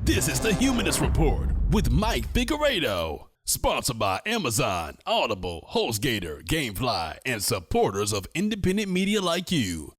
This is the Humanist Report with Mike Figueredo, sponsored by Amazon, Audible, HostGator, GameFly, and supporters of independent media like you.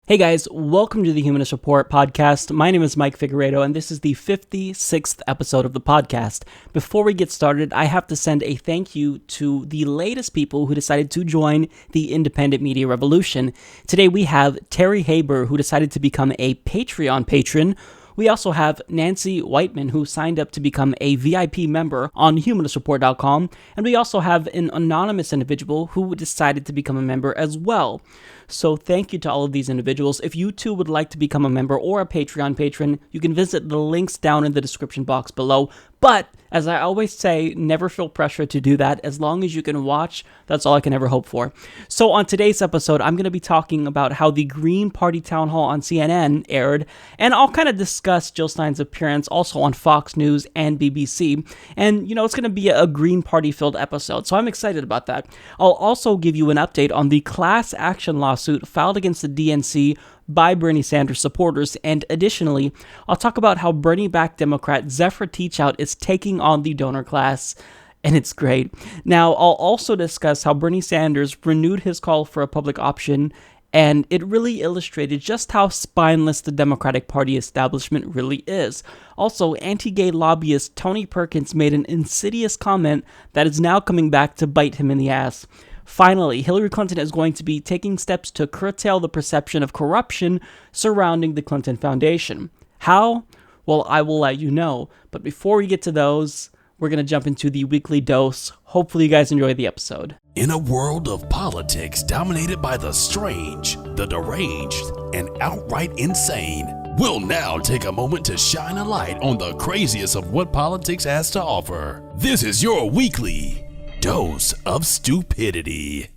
Hey guys, welcome to the Humanist Report podcast. My name is Mike Figueredo, and this is the 56th episode of the podcast. Before we get started, I have to send a thank you to the latest people who decided to join the independent media revolution. Today we have Terry Haber, who decided to become a Patreon patron. We also have Nancy Whiteman, who signed up to become a VIP member on humanistreport.com, and we also have an anonymous individual who decided to become a member as well. So thank you to all of these individuals. If you too would like to become a member or a Patreon patron, you can visit the links down in the description box below. But, as I always say, never feel pressure to do that. As long as you can watch, that's all I can ever hope for. So on today's episode, I'm going to be talking about how the Green Party town hall on CNN aired, and I'll kind of discuss Jill Stein's appearance also on Fox News and BBC. And, it's going to be a Green Party-filled episode, so I'm excited about that. I'll also give you an update on the class action lawsuit filed against the DNC by Bernie Sanders supporters, and additionally, I'll talk about how Bernie-backed Democrat Zephyr Teachout is taking on the donor class, and it's great. Now, I'll also discuss how Bernie Sanders renewed his call for a public option, and it really illustrated just how spineless the Democratic Party establishment really is. Also, anti-gay lobbyist Tony Perkins made an insidious comment that is now coming back to bite him in the ass. Finally, Hillary Clinton is going to be taking steps to curtail the perception of corruption surrounding the Clinton Foundation. How? Well, I will let you know. But before we get to those, we're going to jump into the weekly dose. Hopefully you guys enjoy the episode. In a world of politics dominated by the strange, the deranged, and outright insane, we'll now take a moment to shine a light on the craziest of what politics has to offer. This is your weekly dose of stupidity.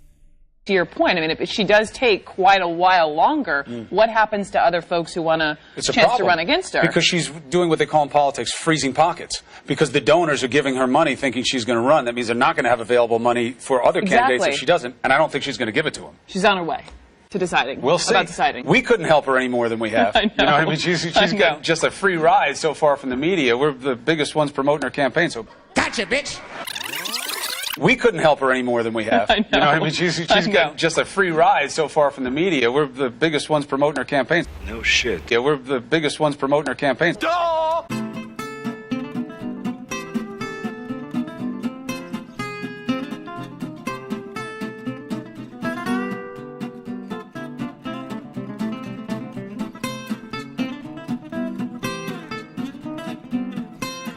To your point, if she does take quite a while longer, what happens to other folks who want a chance to run against her? Because she's doing what they call in politics freezing pockets. Because the donors are giving her money thinking she's going to run. That means they're not going to have available money for other candidates if she doesn't. And I don't think she's going to give it to them. She's on her way to deciding. We'll see. About deciding. We couldn't help her any more than we have. I know. You know what I mean? She's got just a free ride so far from the media. We're the biggest ones promoting her campaign. So gotcha, bitch. We couldn't help her any more than we have. I know. You know what I mean? She's got just a free ride so far from the media. We're the biggest ones promoting her campaigns. No shit. Yeah, we're the biggest ones promoting her campaigns. Duh!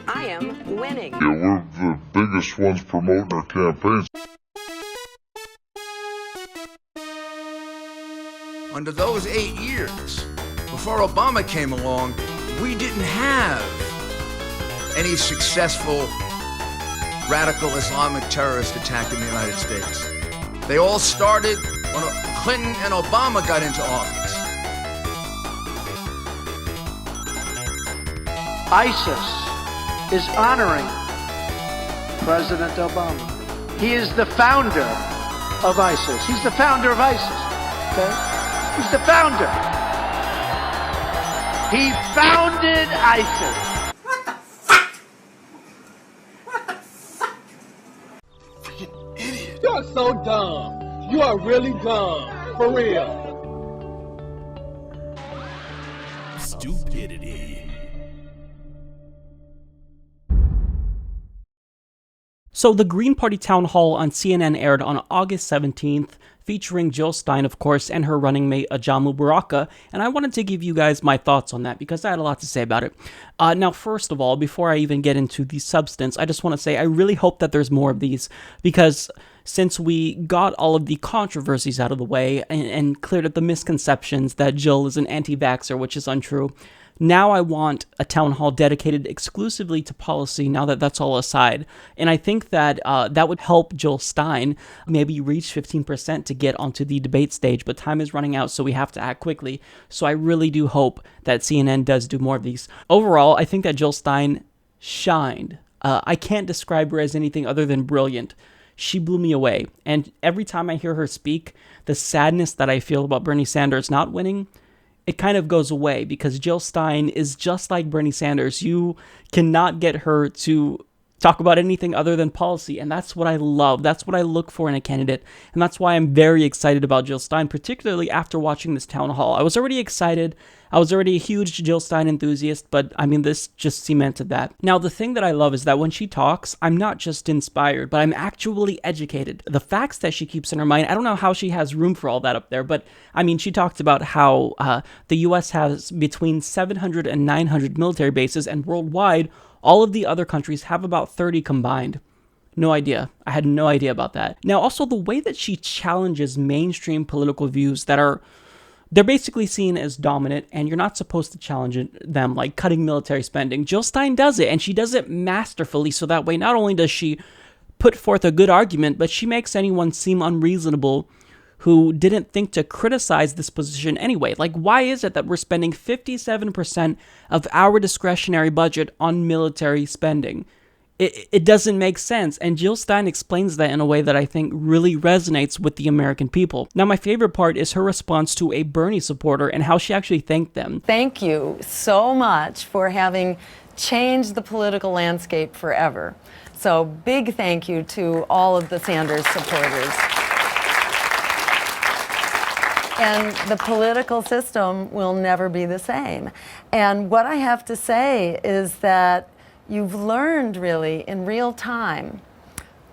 I am winning. Yeah, we're the biggest ones promoting our campaigns. Under those 8 years, before Obama came along, we didn't have any successful radical Islamic terrorist attack in the United States. They all started when Clinton and Obama got into office. ISIS is honoring President Obama. He is the founder of ISIS. He's the founder of ISIS, okay? He's the founder. He founded ISIS. What the fuck? What the fuck? Freaking idiot. You're so dumb. You are really dumb. For real. Stupidity. So the Green Party town hall on CNN aired on August 17th, featuring Jill Stein, of course, and her running mate Ajamu Baraka, and I wanted to give you guys my thoughts on that because I had a lot to say about it. Now, first of all, before I even get into the substance, I just want to say I really hope that there's more of these, because since we got all of the controversies out of the way and cleared up the misconceptions that Jill is an anti-vaxxer, which is untrue, now I want a town hall dedicated exclusively to policy now that that's all aside. And I think that that would help Jill Stein maybe reach 15% to get onto the debate stage, but time is running out, so we have to act quickly. So I really do hope that CNN does do more of these. Overall, I think that Jill Stein shined. I can't describe her as anything other than brilliant. She blew me away. And every time I hear her speak, the sadness that I feel about Bernie Sanders not winning, it kind of goes away because Jill Stein is just like Bernie Sanders. You cannot get her to talk about anything other than policy, and that's what I love. That's what I look for in a candidate, and that's why I'm very excited about Jill Stein, particularly after watching this town hall. I was already excited. I was already a huge Jill Stein enthusiast, but I mean, this just cemented that. Now, the thing that I love is that when she talks, I'm not just inspired, but I'm actually educated. The facts that she keeps in her mind, I don't know how she has room for all that up there, but I mean, she talked about how the U.S. has between 700 and 900 military bases, and worldwide, all of the other countries have about 30 combined. No idea. I had no idea about that. Now, also the way that she challenges mainstream political views that they're basically seen as dominant, and you're not supposed to challenge them, like cutting military spending. Jill Stein does it, and she does it masterfully, so that way not only does she put forth a good argument, but she makes anyone seem unreasonable who didn't think to criticize this position anyway. Like, why is it that we're spending 57% of our discretionary budget on military spending? It doesn't make sense, and Jill Stein explains that in a way that I think really resonates with the American people. Now, my favorite part is her response to a Bernie supporter and how she actually thanked them. Thank you so much for having changed the political landscape forever. So, big thank you to all of the Sanders supporters. And the political system will never be the same. And what I have to say is that you've learned really in real time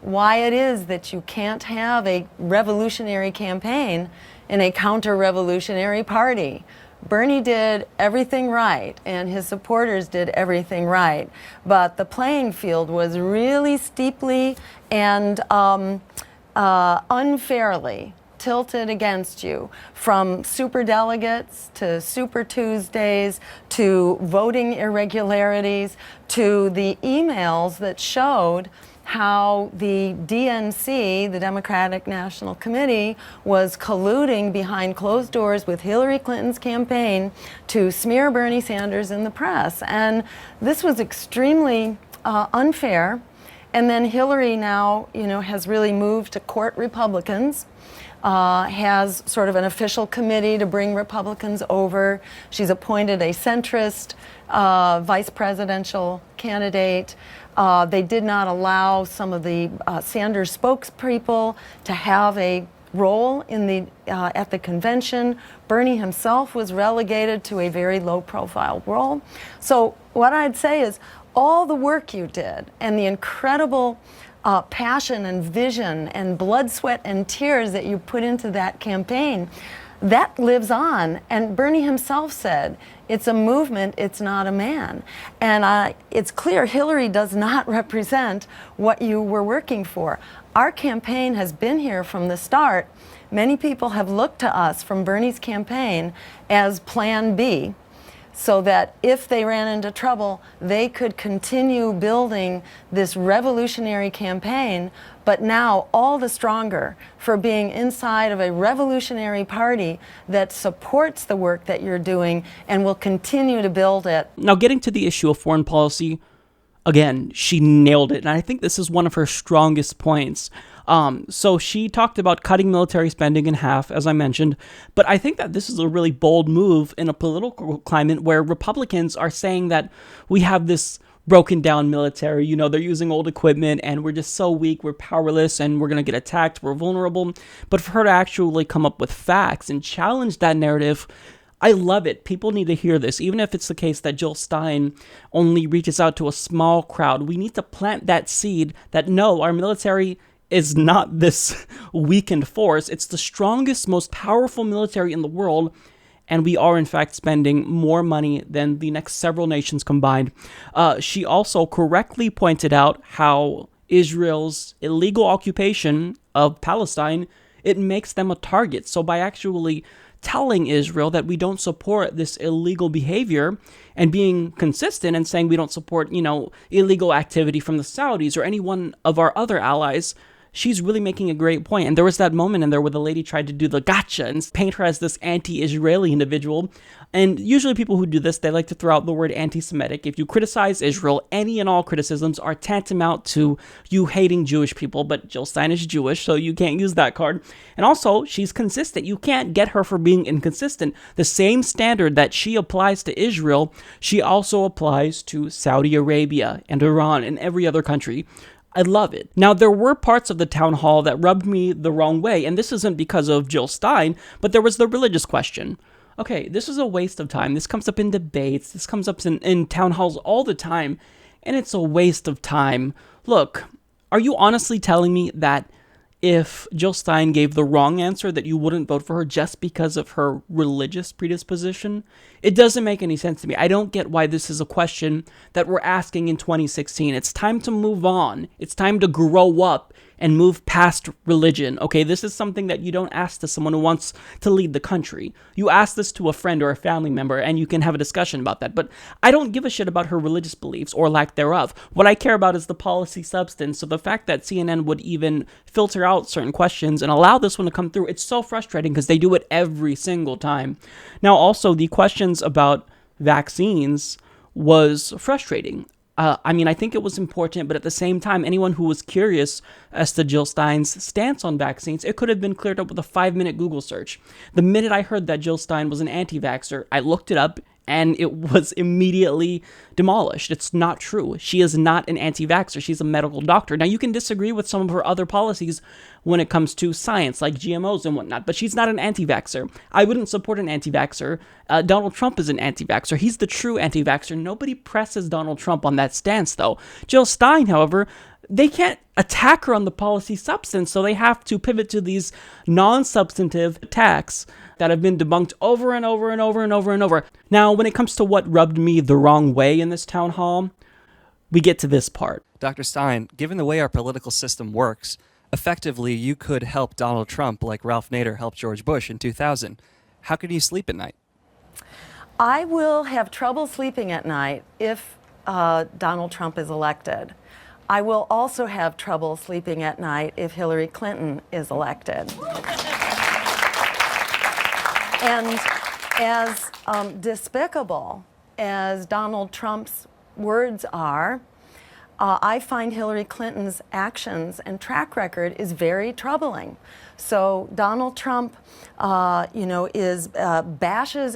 why it is that you can't have a revolutionary campaign in a counter-revolutionary party. Bernie did everything right, and his supporters did everything right, but the playing field was really steeply and unfairly tilted against you, from superdelegates to Super Tuesdays to voting irregularities to the emails that showed how the DNC, the Democratic National Committee, was colluding behind closed doors with Hillary Clinton's campaign to smear Bernie Sanders in the press. And this was extremely unfair. And then Hillary now, has really moved to court Republicans. Has sort of an official committee to bring Republicans over. She's appointed a centrist vice presidential candidate. They did not allow some of the Sanders spokespeople to have a role in the at the convention. Bernie himself was relegated to a very low-profile role. So what I'd say is all the work you did and the incredible passion and vision and blood, sweat, and tears that you put into that campaign, that lives on. And Bernie himself said, it's a movement, it's not a man. And it's clear Hillary does not represent what you were working for. Our campaign has been here from the start. Many people have looked to us from Bernie's campaign as Plan B, so that if they ran into trouble, they could continue building this revolutionary campaign, but now all the stronger for being inside of a revolutionary party that supports the work that you're doing and will continue to build it. Now, getting to the issue of foreign policy, again, she nailed it, and I think this is one of her strongest points. So she talked about cutting military spending in half, as I mentioned, but I think that this is a really bold move in a political climate where Republicans are saying that we have this broken down military, they're using old equipment and we're just so weak, we're powerless, and we're going to get attacked, we're vulnerable. But for her to actually come up with facts and challenge that narrative, I love it. People need to hear this, even if it's the case that Jill Stein only reaches out to a small crowd. We need to plant that seed that no, our military is not this weakened force. It's the strongest, most powerful military in the world, and we are in fact spending more money than the next several nations combined. She also correctly pointed out how Israel's illegal occupation of Palestine, it makes them a target. So by actually telling Israel that we don't support this illegal behavior and being consistent and saying we don't support, illegal activity from the Saudis or any one of our other allies, she's really making a great point. And there was that moment in there where the lady tried to do the gotcha and paint her as this anti-Israeli individual. And usually people who do this, they like to throw out the word anti-Semitic. If you criticize Israel, any and all criticisms are tantamount to you hating Jewish people, but Jill Stein is Jewish, so you can't use that card. And also, she's consistent. You can't get her for being inconsistent. The same standard that she applies to Israel, she also applies to Saudi Arabia and Iran and every other country. I love it. Now, there were parts of the town hall that rubbed me the wrong way, and this isn't because of Jill Stein, but there was the religious question. Okay, this is a waste of time. This comes up in debates. This comes up in town halls all the time, and it's a waste of time. Look, are you honestly telling me that if Jill Stein gave the wrong answer that you wouldn't vote for her just because of her religious predisposition? It doesn't make any sense to me. I don't get why this is a question that we're asking in 2016. It's time to move on. It's time to grow up and move past religion. Okay, this is something that you don't ask to someone who wants to lead the country. You ask this to a friend or a family member and you can have a discussion about that. But I don't give a shit about her religious beliefs or lack thereof. What I care about is the policy substance. So the fact that CNN would even filter out certain questions and allow this one to come through, it's so frustrating because they do it every single time. Now, also, the questions about vaccines was frustrating. I think it was important, but at the same time, anyone who was curious as to Jill Stein's stance on vaccines, it could have been cleared up with a 5-minute Google search. The minute I heard that Jill Stein was an anti-vaxxer, I looked it up, and it was immediately demolished. It's not true. She is not an anti-vaxxer. She's a medical doctor. Now, you can disagree with some of her other policies when it comes to science, like GMOs and whatnot, but she's not an anti-vaxxer. I wouldn't support an anti-vaxxer. Donald Trump is an anti-vaxxer. He's the true anti-vaxxer. Nobody presses Donald Trump on that stance, though. Jill Stein, however, they can't attack her on the policy substance, so they have to pivot to these non-substantive attacks that have been debunked over and over and over and over and over. Now, when it comes to what rubbed me the wrong way in this town hall, we get to this part. Dr. Stein, given the way our political system works, effectively you could help Donald Trump like Ralph Nader helped George Bush in 2000. How could you sleep at night? I will have trouble sleeping at night if Donald Trump is elected. I will also have trouble sleeping at night if Hillary Clinton is elected. And as despicable as Donald Trump's words are, I find Hillary Clinton's actions and track record is very troubling. So Donald Trump, bashes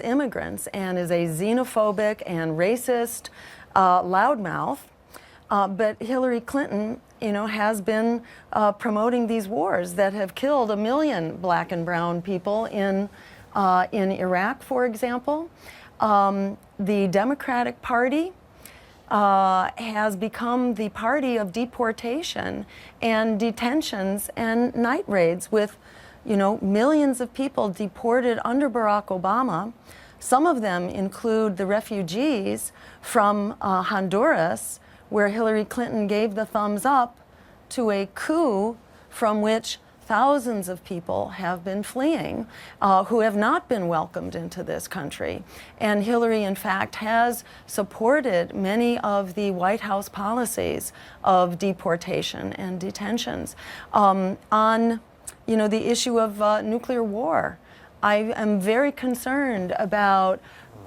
immigrants and is a xenophobic and racist loudmouth. But Hillary Clinton, has been promoting these wars that have killed 1 million black and brown people in Iraq, for example. The Democratic Party has become the party of deportation and detentions and night raids with, millions of people deported under Barack Obama. Some of them include the refugees from Honduras, where Hillary Clinton gave the thumbs up to a coup from which thousands of people have been fleeing, who have not been welcomed into this country. And Hillary, in fact, has supported many of the White House policies of deportation and detentions. On, the issue of nuclear war, I am very concerned about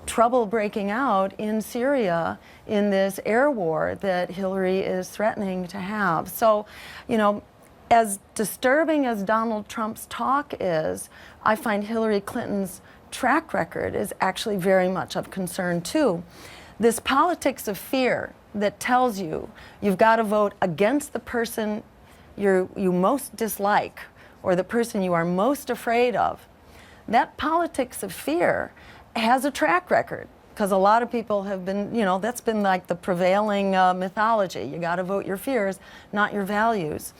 trouble breaking out in Syria in this air war that Hillary is threatening to have. So, as disturbing as Donald Trump's talk is, I find Hillary Clinton's track record is actually very much of concern too. This politics of fear that tells you you've got to vote against the person you most dislike or the person you are most afraid of, that politics of fear has a track record, because a lot of people have been, that's been like the prevailing mythology. You got to vote your fears, not your values.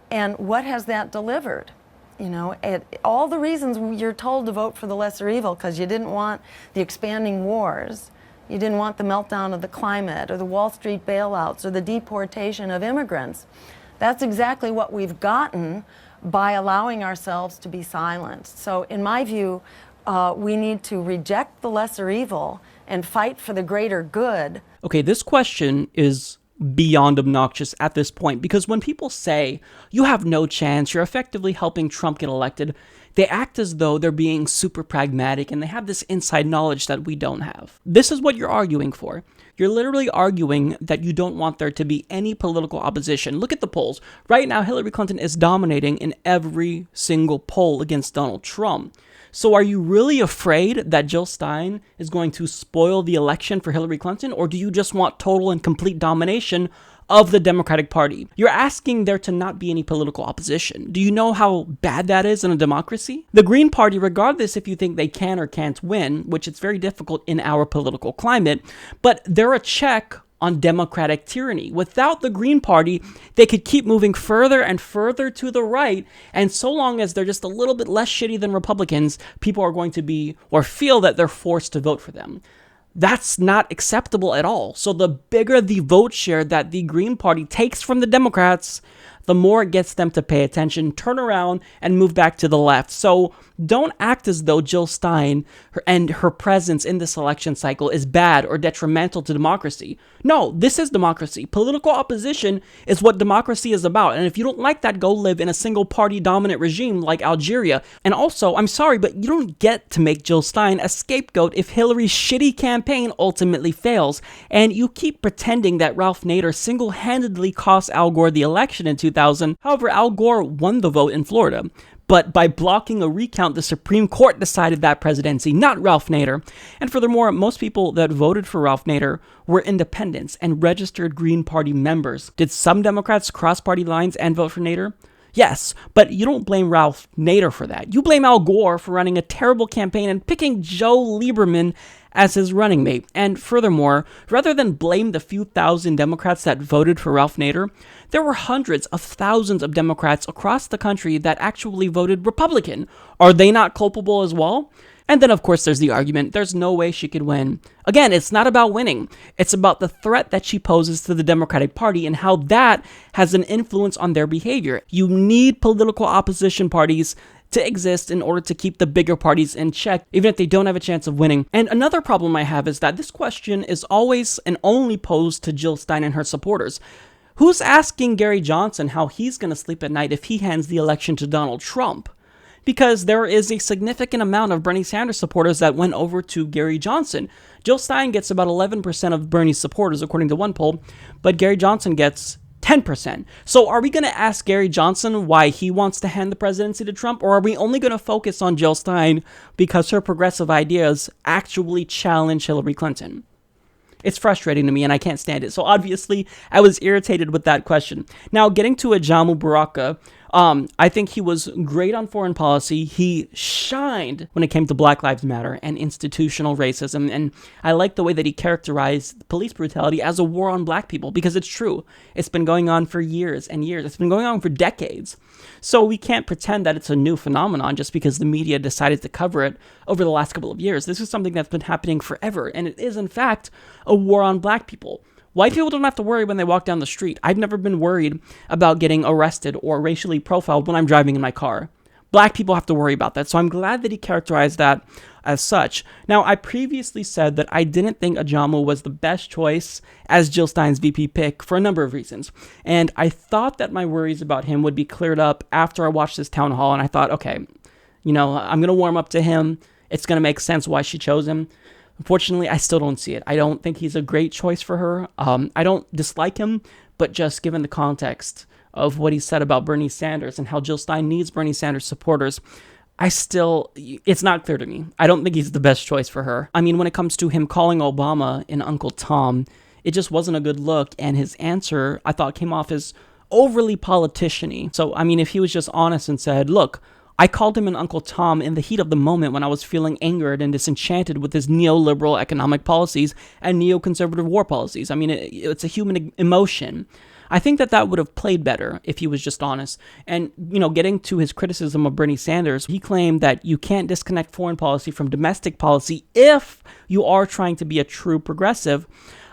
And what has that delivered? All the reasons you're told to vote for the lesser evil, because you didn't want the expanding wars, you didn't want the meltdown of the climate, or the Wall Street bailouts, or the deportation of immigrants. That's exactly what we've gotten by allowing ourselves to be silenced. So in my view, we need to reject the lesser evil and fight for the greater good. Okay, this question is beyond obnoxious at this point, because when people say you have no chance, you're effectively helping Trump get elected, they act as though they're being super pragmatic and they have this inside knowledge that we don't have. This is what you're arguing for. You're literally arguing that you don't want there to be any political opposition. Look at the polls. Right now, Hillary Clinton is dominating in every single poll against Donald Trump. So are you really afraid that Jill Stein is going to spoil the election for Hillary Clinton, or do you just want total and complete domination of the Democratic Party? You're asking there to not be any political opposition. Do you know how bad that is in a democracy? The Green Party, regardless if you think they can or can't win, which it's very difficult in our political climate, but they're a check on democratic tyranny. Without the Green Party, they could keep moving further and further to the right, and so long as they're just a little bit less shitty than Republicans, people are going to be, or feel that they're forced to vote for them. That's not acceptable at all. So the bigger the vote share that the Green Party takes from the Democrats, the more it gets them to pay attention, turn around, and move back to the left. So don't act as though Jill Stein and her presence in this election cycle is bad or detrimental to democracy. No, this is democracy. Political opposition is what democracy is about. And if you don't like that, go live in a single-party dominant regime like Algeria. And also, I'm sorry, but you don't get to make Jill Stein a scapegoat if Hillary's shitty campaign ultimately fails. And you keep pretending that Ralph Nader single-handedly cost Al Gore the election in 2000. However, Al Gore won the vote in Florida. But by blocking a recount, the Supreme Court decided that presidency, not Ralph Nader. And furthermore, most people that voted for Ralph Nader were independents and registered Green Party members. Did some Democrats cross party lines and vote for Nader? Yes, but you don't blame Ralph Nader for that. You blame Al Gore for running a terrible campaign and picking Joe Lieberman as his running mate. And furthermore, rather than blame the few thousand Democrats that voted for Ralph Nader, there were hundreds of thousands of Democrats across the country that actually voted Republican. Are they not culpable as well? And then, of course, there's the argument, there's no way she could win. Again, it's not about winning. It's about the threat that she poses to the Democratic Party and how that has an influence on their behavior. You need political opposition parties to exist in order to keep the bigger parties in check, even if they don't have a chance of winning. And another problem I have is that this question is always and only posed to Jill Stein and her supporters. Who's asking Gary Johnson how he's going to sleep at night if he hands the election to Donald Trump? Because there is a significant amount of Bernie Sanders supporters that went over to Gary Johnson. Jill Stein gets about 11% of Bernie's supporters, according to one poll, but Gary Johnson gets 10%. So are we going to ask Gary Johnson why he wants to hand the presidency to Trump, or are we only going to focus on Jill Stein because her progressive ideas actually challenge Hillary Clinton? It's frustrating to me, and I can't stand it. So obviously, I was irritated with that question. Now, getting to Ajamu Baraka, I think he was great on foreign policy. He shined when it came to Black Lives Matter and institutional racism, and I like the way that he characterized police brutality as a war on black people, because it's true. It's been going on for years and years. It's been going on for decades. So we can't pretend that it's a new phenomenon just because the media decided to cover it over the last couple of years. This is something that's been happening forever, and it is, in fact, a war on black people. White people don't have to worry when they walk down the street. I've never been worried about getting arrested or racially profiled when I'm driving in my car. Black people have to worry about that, so I'm glad that he characterized that as such. Now, I previously said that I didn't think Ajamu was the best choice as Jill Stein's VP pick for a number of reasons, and I thought that my worries about him would be cleared up after I watched this town hall, and I thought, okay, I'm going to warm up to him. It's going to make sense why she chose him. Unfortunately, I still don't see it. I don't think he's a great choice for her. I don't dislike him, but just given the context of what he said about Bernie Sanders and how Jill Stein needs Bernie Sanders supporters, it's not clear to me. I don't think he's the best choice for her. I mean, when it comes to him calling Obama an Uncle Tom, it just wasn't a good look, and his answer, I thought, came off as overly politician-y. So, I mean, if he was just honest and said, look, I called him an Uncle Tom in the heat of the moment when I was feeling angered and disenchanted with his neoliberal economic policies and neoconservative war policies. I mean, it's a human emotion. I think that would have played better if he was just honest. And, getting to his criticism of Bernie Sanders, he claimed that you can't disconnect foreign policy from domestic policy if you are trying to be a true progressive.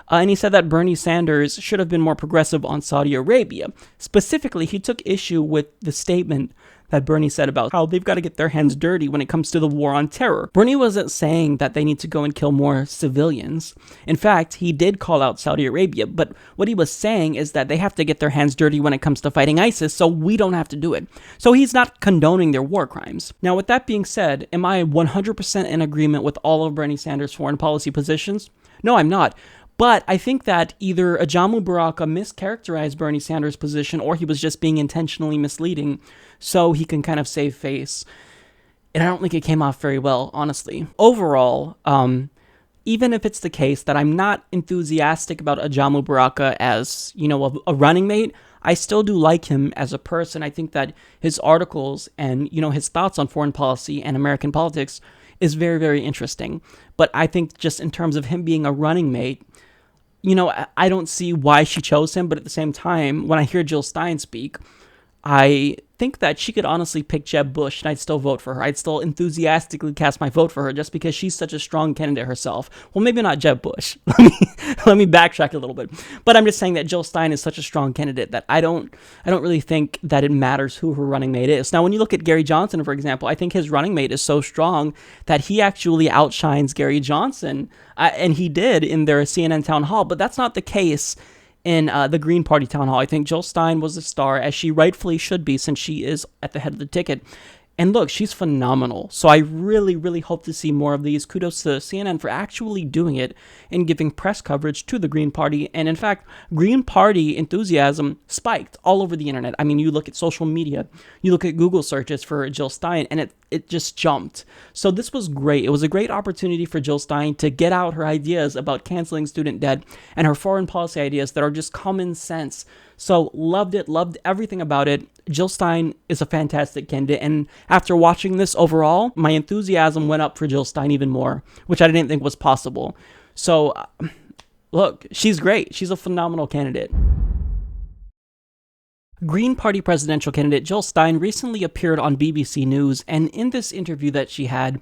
And he said that Bernie Sanders should have been more progressive on Saudi Arabia. Specifically, he took issue with the statement that Bernie said about how they've got to get their hands dirty when it comes to the war on terror. Bernie wasn't saying that they need to go and kill more civilians. In fact, he did call out Saudi Arabia, but what he was saying is that they have to get their hands dirty when it comes to fighting ISIS, so we don't have to do it. So he's not condoning their war crimes. Now, with that being said, am I 100% in agreement with all of Bernie Sanders' foreign policy positions? No, I'm not. But I think that either Ajamu Baraka mischaracterized Bernie Sanders' position or he was just being intentionally misleading so he can kind of save face. And I don't think it came off very well, honestly. Overall, even if it's the case that I'm not enthusiastic about Ajamu Baraka as, a running mate, I still do like him as a person. I think that his articles and, his thoughts on foreign policy and American politics is very, very interesting. But I think just in terms of him being a running mate, I don't see why she chose him, but at the same time, when I hear Jill Stein speak, I think that she could honestly pick Jeb Bush and I'd still vote for her. I'd still enthusiastically cast my vote for her just because she's such a strong candidate herself. Well, maybe not Jeb Bush. Let me backtrack a little bit. But I'm just saying that Jill Stein is such a strong candidate that I don't really think that it matters who her running mate is. Now, when you look at Gary Johnson, for example, I think his running mate is so strong that he actually outshines Gary Johnson. And he did in their CNN town hall, but that's not the case in the Green Party town hall. I think Jill Stein was a star, as she rightfully should be, since she is at the head of the ticket. And look, she's phenomenal. So I really, really hope to see more of these. Kudos to CNN for actually doing it and giving press coverage to the Green Party. And in fact, Green Party enthusiasm spiked all over the internet. I mean, you look at social media, you look at Google searches for Jill Stein, and it just jumped. So this was great. It was a great opportunity for Jill Stein to get out her ideas about canceling student debt and her foreign policy ideas that are just common sense. So loved it, loved everything about it. Jill Stein is a fantastic candidate, and after watching this overall, my enthusiasm went up for Jill Stein even more, which I didn't think was possible. So, look, she's great. She's a phenomenal candidate. Green Party presidential candidate Jill Stein recently appeared on BBC News, and in this interview that she had,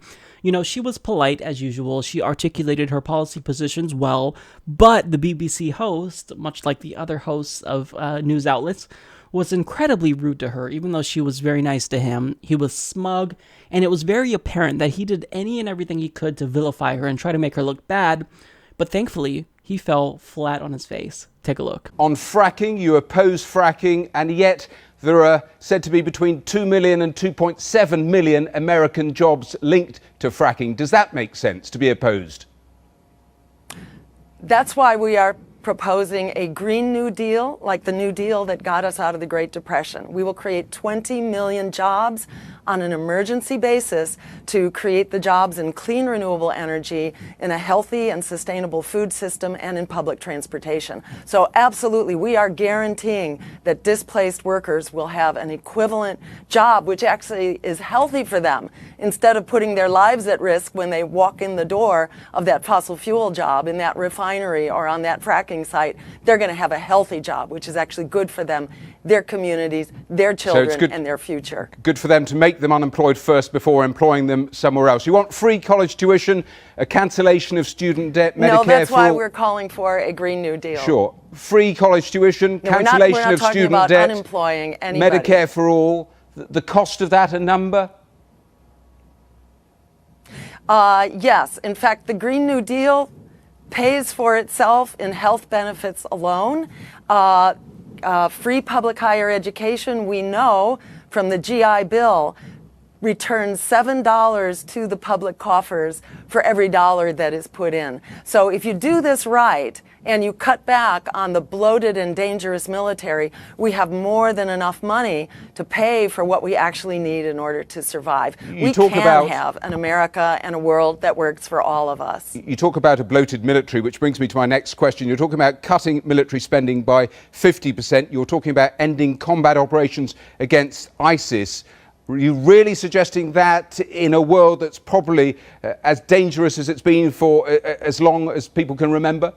she was polite as usual. She articulated her policy positions well, but the BBC host, much like the other hosts of news outlets, was incredibly rude to her, even though she was very nice to him. He was smug, and it was very apparent that he did any and everything he could to vilify her and try to make her look bad, but thankfully, he fell flat on his face. Take a look. On fracking, you oppose fracking, and yet there are said to be between 2 million and 2.7 million American jobs linked to fracking. Does that make sense to be opposed? That's why we are proposing a Green New Deal, like the New Deal that got us out of the Great Depression. We will create 20 million jobs on an emergency basis to create the jobs in clean renewable energy, in a healthy and sustainable food system, and in public transportation. So absolutely, we are guaranteeing that displaced workers will have an equivalent job, which actually is healthy for them. Instead of putting their lives at risk when they walk in the door of that fossil fuel job in that refinery or on that fracking site, they're going to have a healthy job, which is actually good for them, their communities, their children, and their future. Good for them to make them unemployed first before employing them somewhere else. You want free college tuition, a cancellation of student debt, Medicare No, that's for why all. we're calling for a Green New Deal. Sure. Free college tuition, No, cancellation we're not of talking student about debt, unemploying anybody. Medicare for all. The cost of that, a number? Yes. In fact, the Green New Deal pays for itself in health benefits alone. Free public higher education, we know from the GI Bill, returns $7 to the public coffers for every dollar that is put in. So if you do this right and you cut back on the bloated and dangerous military, we have more than enough money to pay for what we actually need in order to survive. We can have an America and a world that works for all of us. You talk about a bloated military, which brings me to my next question. You're talking about cutting military spending by 50%. You're talking about ending combat operations against ISIS. Are you really suggesting that in a world that's probably as dangerous as it's been for as long as people can remember?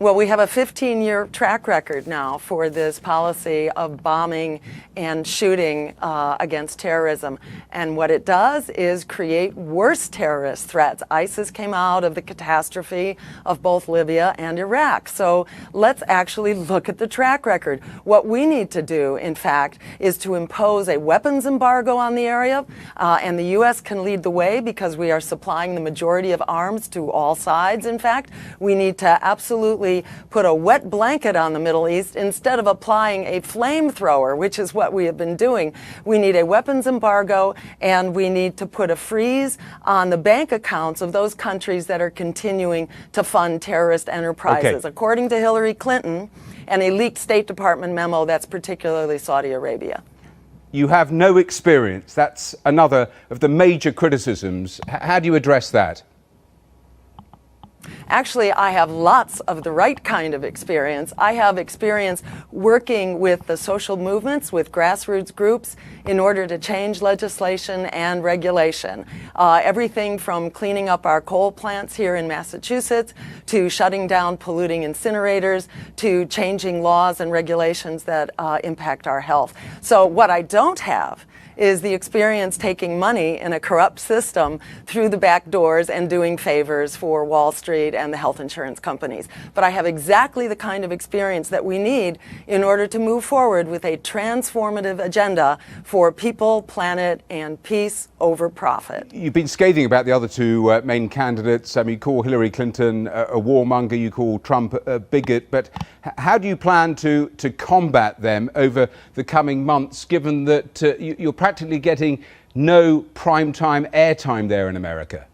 Well, we have a 15-year track record now for this policy of bombing and shooting against terrorism. And what it does is create worse terrorist threats. ISIS came out of the catastrophe of both Libya and Iraq. So let's actually look at the track record. What we need to do, in fact, is to impose a weapons embargo on the area. And the U.S. can lead the way because we are supplying the majority of arms to all sides, in fact. We need to absolutely put a wet blanket on the Middle East instead of applying a flamethrower, which is what we have been doing. We need a weapons embargo, and we need to put a freeze on the bank accounts of those countries that are continuing to fund terrorist enterprises. According to Hillary Clinton and a leaked State Department memo, that's particularly Saudi Arabia. You have no experience. That's another of the major criticisms. How do you address that? Actually, I have lots of the right kind of experience. I have experience working with the social movements, with grassroots groups, in order to change legislation and regulation. Everything from cleaning up our coal plants here in Massachusetts, to shutting down polluting incinerators, to changing laws and regulations that impact our health. So what I don't have is the experience taking money in a corrupt system through the back doors and doing favors for Wall Street and the health insurance companies. But I have exactly the kind of experience that we need in order to move forward with a transformative agenda for people, planet, and peace over profit. You've been scathing about the other two main candidates. I mean, you call Hillary Clinton a warmonger, you call Trump a bigot, but how do you plan to combat them over the coming months, given that you're practically getting no primetime airtime there in America?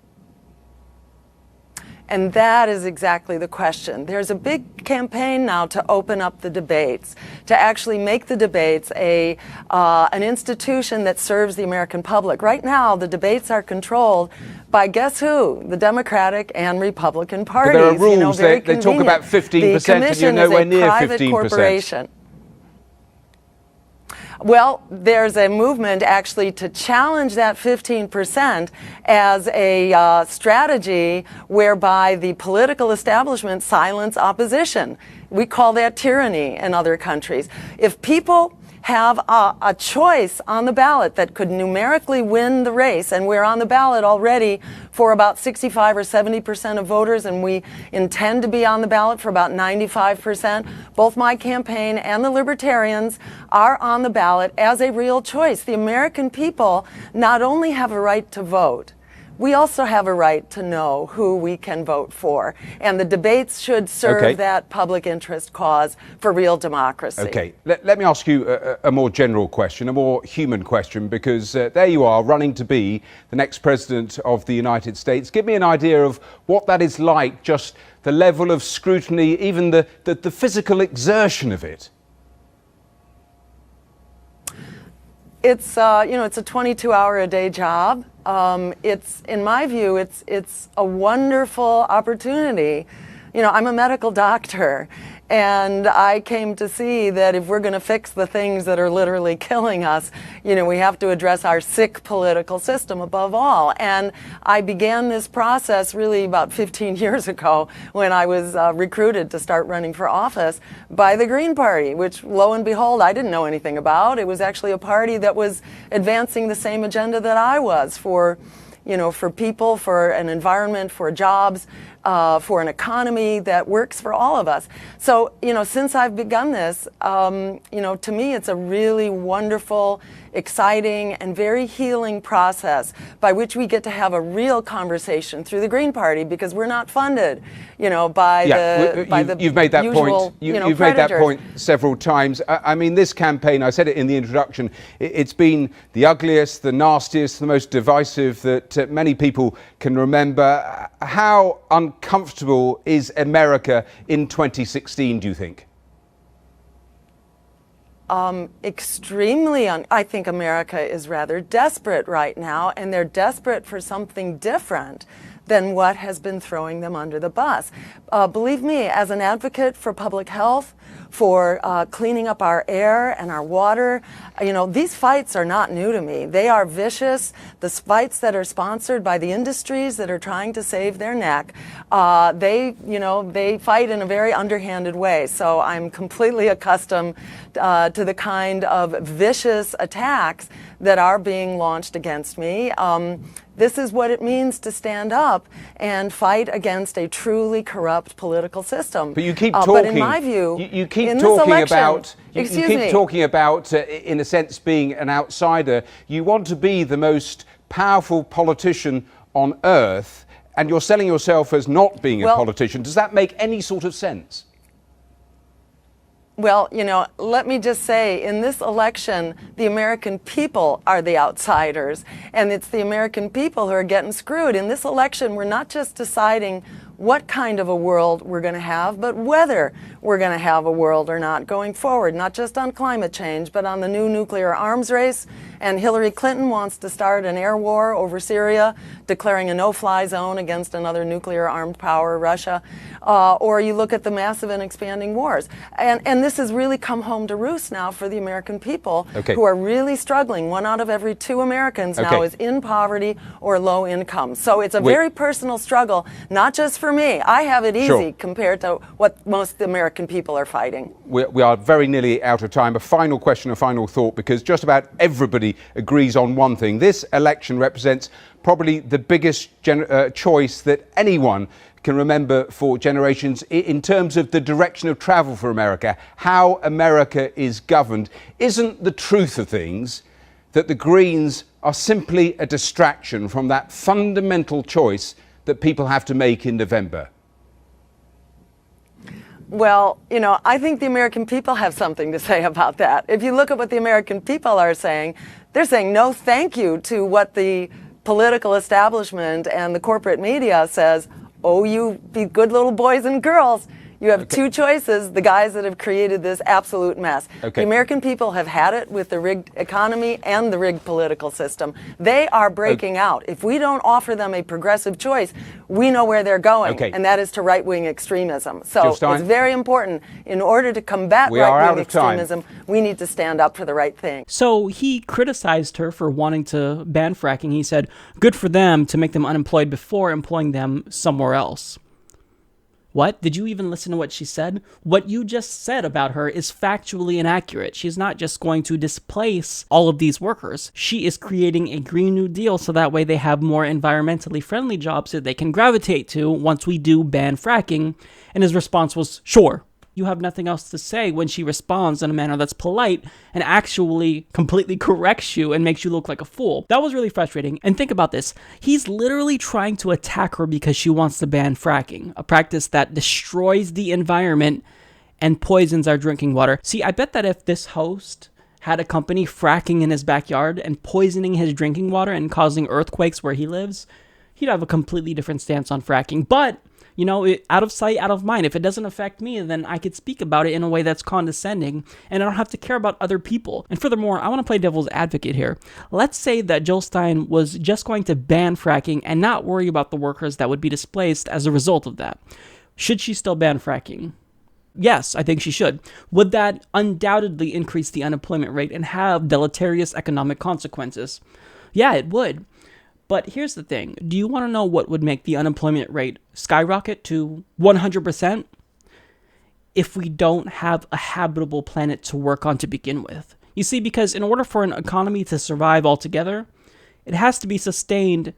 And that is exactly the question. There's a big campaign now to open up the debates, to actually make the debates an institution that serves the American public. Right now, the debates are controlled by, guess who? The Democratic and Republican parties. But there are rules. They talk about 15% and you're nowhere near 15%. Corporation. Well, there's a movement actually to challenge that 15% as a strategy whereby the political establishment silence opposition. We call that tyranny in other countries. If people have a choice on the ballot that could numerically win the race, and we're on the ballot already for about 65 or 70% of voters, and we intend to be on the ballot for about 95%. Both my campaign and the Libertarians are on the ballot as a real choice. The American people not only have a right to vote, we also have a right to know who we can vote for. And the debates should serve that public interest cause for real democracy. Okay, let me ask you a more general question, a more human question, because there you are, running to be the next president of the United States. Give me an idea of what that is like, just the level of scrutiny, even the physical exertion of it. It's it's a 22-hour-a-day job. It's, in my view, it's a wonderful opportunity. You know, I'm a medical doctor, and I came to see that if we're going to fix the things that are literally killing us, we have to address our sick political system above all. And I began this process really about 15 years ago when I was recruited to start running for office by the Green Party, which, lo and behold, I didn't know anything about. It was actually a party that was advancing the same agenda that I was for people, for an environment, for jobs, for an economy that works for all of us. So, since I've begun this, to me it's a really wonderful, exciting, and very healing process by which we get to have a real conversation through the Green Party, because we're not funded, by the you've made that usual, point. You've made that point several times. I mean, this campaign, I said it in the introduction, it's been the ugliest, the nastiest, the most divisive that many people can remember. How uncomfortable is America in 2016, do you think? Extremely. I think America is rather desperate right now, and they're desperate for something different than what has been throwing them under the bus. Believe me, as an advocate for public health, for cleaning up our air and our water. You know, these fights are not new to me. They are vicious. The fights that are sponsored by the industries that are trying to save their neck, they fight in a very underhanded way. So I'm completely accustomed to the kind of vicious attacks that are being launched against me. This is what it means to stand up and fight against a truly corrupt political system. But you keep talking. But in my view, you keep in talking this election, about. You keep talking about, in a sense, being an outsider. You want to be the most powerful politician on earth, and you're selling yourself as not being a politician. Does that make any sort of sense? Well, you know, let me just say, in this election, the American people are the outsiders, and it's the American people who are getting screwed. In this election, we're not just deciding what kind of a world we're going to have, but whether we're going to have a world or not going forward, not just on climate change, but on the new nuclear arms race. And Hillary Clinton wants to start an air war over Syria, declaring a no-fly zone against another nuclear armed power, Russia. Or you look at the massive and expanding wars. And this has really come home to roost now for the American people, who are really struggling. 1 out of every 2 Americans now is in poverty or low income. So it's a very personal struggle, not just for me. I have it easy compared to what most American people are fighting. We are very nearly out of time. A final question, a final thought, because just about everybody agrees on one thing. This election represents probably the biggest choice that anyone can remember for generations in terms of the direction of travel for America, how America is governed. Isn't the truth of things that the Greens are simply a distraction from that fundamental choice that people have to make in November? Well, you know, I think the American people have something to say about that. If you look at what the American people are saying, they're saying no thank you to what the political establishment and the corporate media says. Oh, you be good little boys and girls. You have 2 choices, the guys that have created this absolute mess. The American people have had it with the rigged economy and the rigged political system. They are breaking out. If we don't offer them a progressive choice, we know where they're going, and that is to right-wing extremism. So it's very important. In order to combat right-wing extremism, we need to stand up for the right thing. So he criticized her for wanting to ban fracking. He said, good for them to make them unemployed before employing them somewhere else. What? Did you even listen to what she said? What you just said about her is factually inaccurate. She's not just going to displace all of these workers. She is creating a Green New Deal so that way they have more environmentally friendly jobs that they can gravitate to once we do ban fracking. And his response was, sure. You have nothing else to say when she responds in a manner that's polite and actually completely corrects you and makes you look like a fool. That was really frustrating. And think about this. He's literally trying to attack her because she wants to ban fracking, a practice that destroys the environment and poisons our drinking water. See, I bet that if this host had a company fracking in his backyard and poisoning his drinking water and causing earthquakes where he lives, he'd have a completely different stance on fracking. But you know, out of sight, out of mind. If it doesn't affect me, then I could speak about it in a way that's condescending, and I don't have to care about other people. And furthermore, I want to play devil's advocate here. Let's say that Jill Stein was just going to ban fracking and not worry about the workers that would be displaced as a result of that. Should she still ban fracking? Yes, I think she should. Would that undoubtedly increase the unemployment rate and have deleterious economic consequences? Yeah, it would. But here's the thing. Do you want to know what would make the unemployment rate skyrocket to 100%? If we don't have a habitable planet to work on to begin with. You see, because in order for an economy to survive altogether, it has to be sustained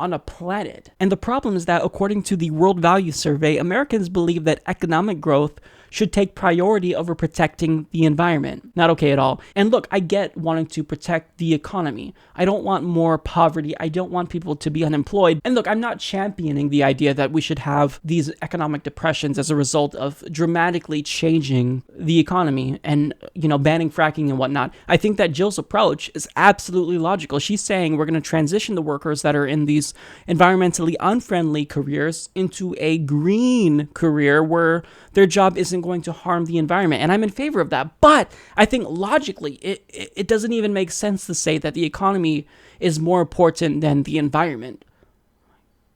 on a planet. And the problem is that according to the World Value Survey, Americans believe that economic growth should take priority over protecting the environment. Not okay at all. And look, I get wanting to protect the economy. I don't want more poverty. I don't want people to be unemployed. And look, I'm not championing the idea that we should have these economic depressions as a result of dramatically changing the economy and, you know, banning fracking and whatnot. I think that Jill's approach is absolutely logical. She's saying we're going to transition the workers that are in these environmentally unfriendly careers into a green career where their job isn't going to harm the environment. And I'm in favor of that. But I think logically, it doesn't even make sense to say that the economy is more important than the environment.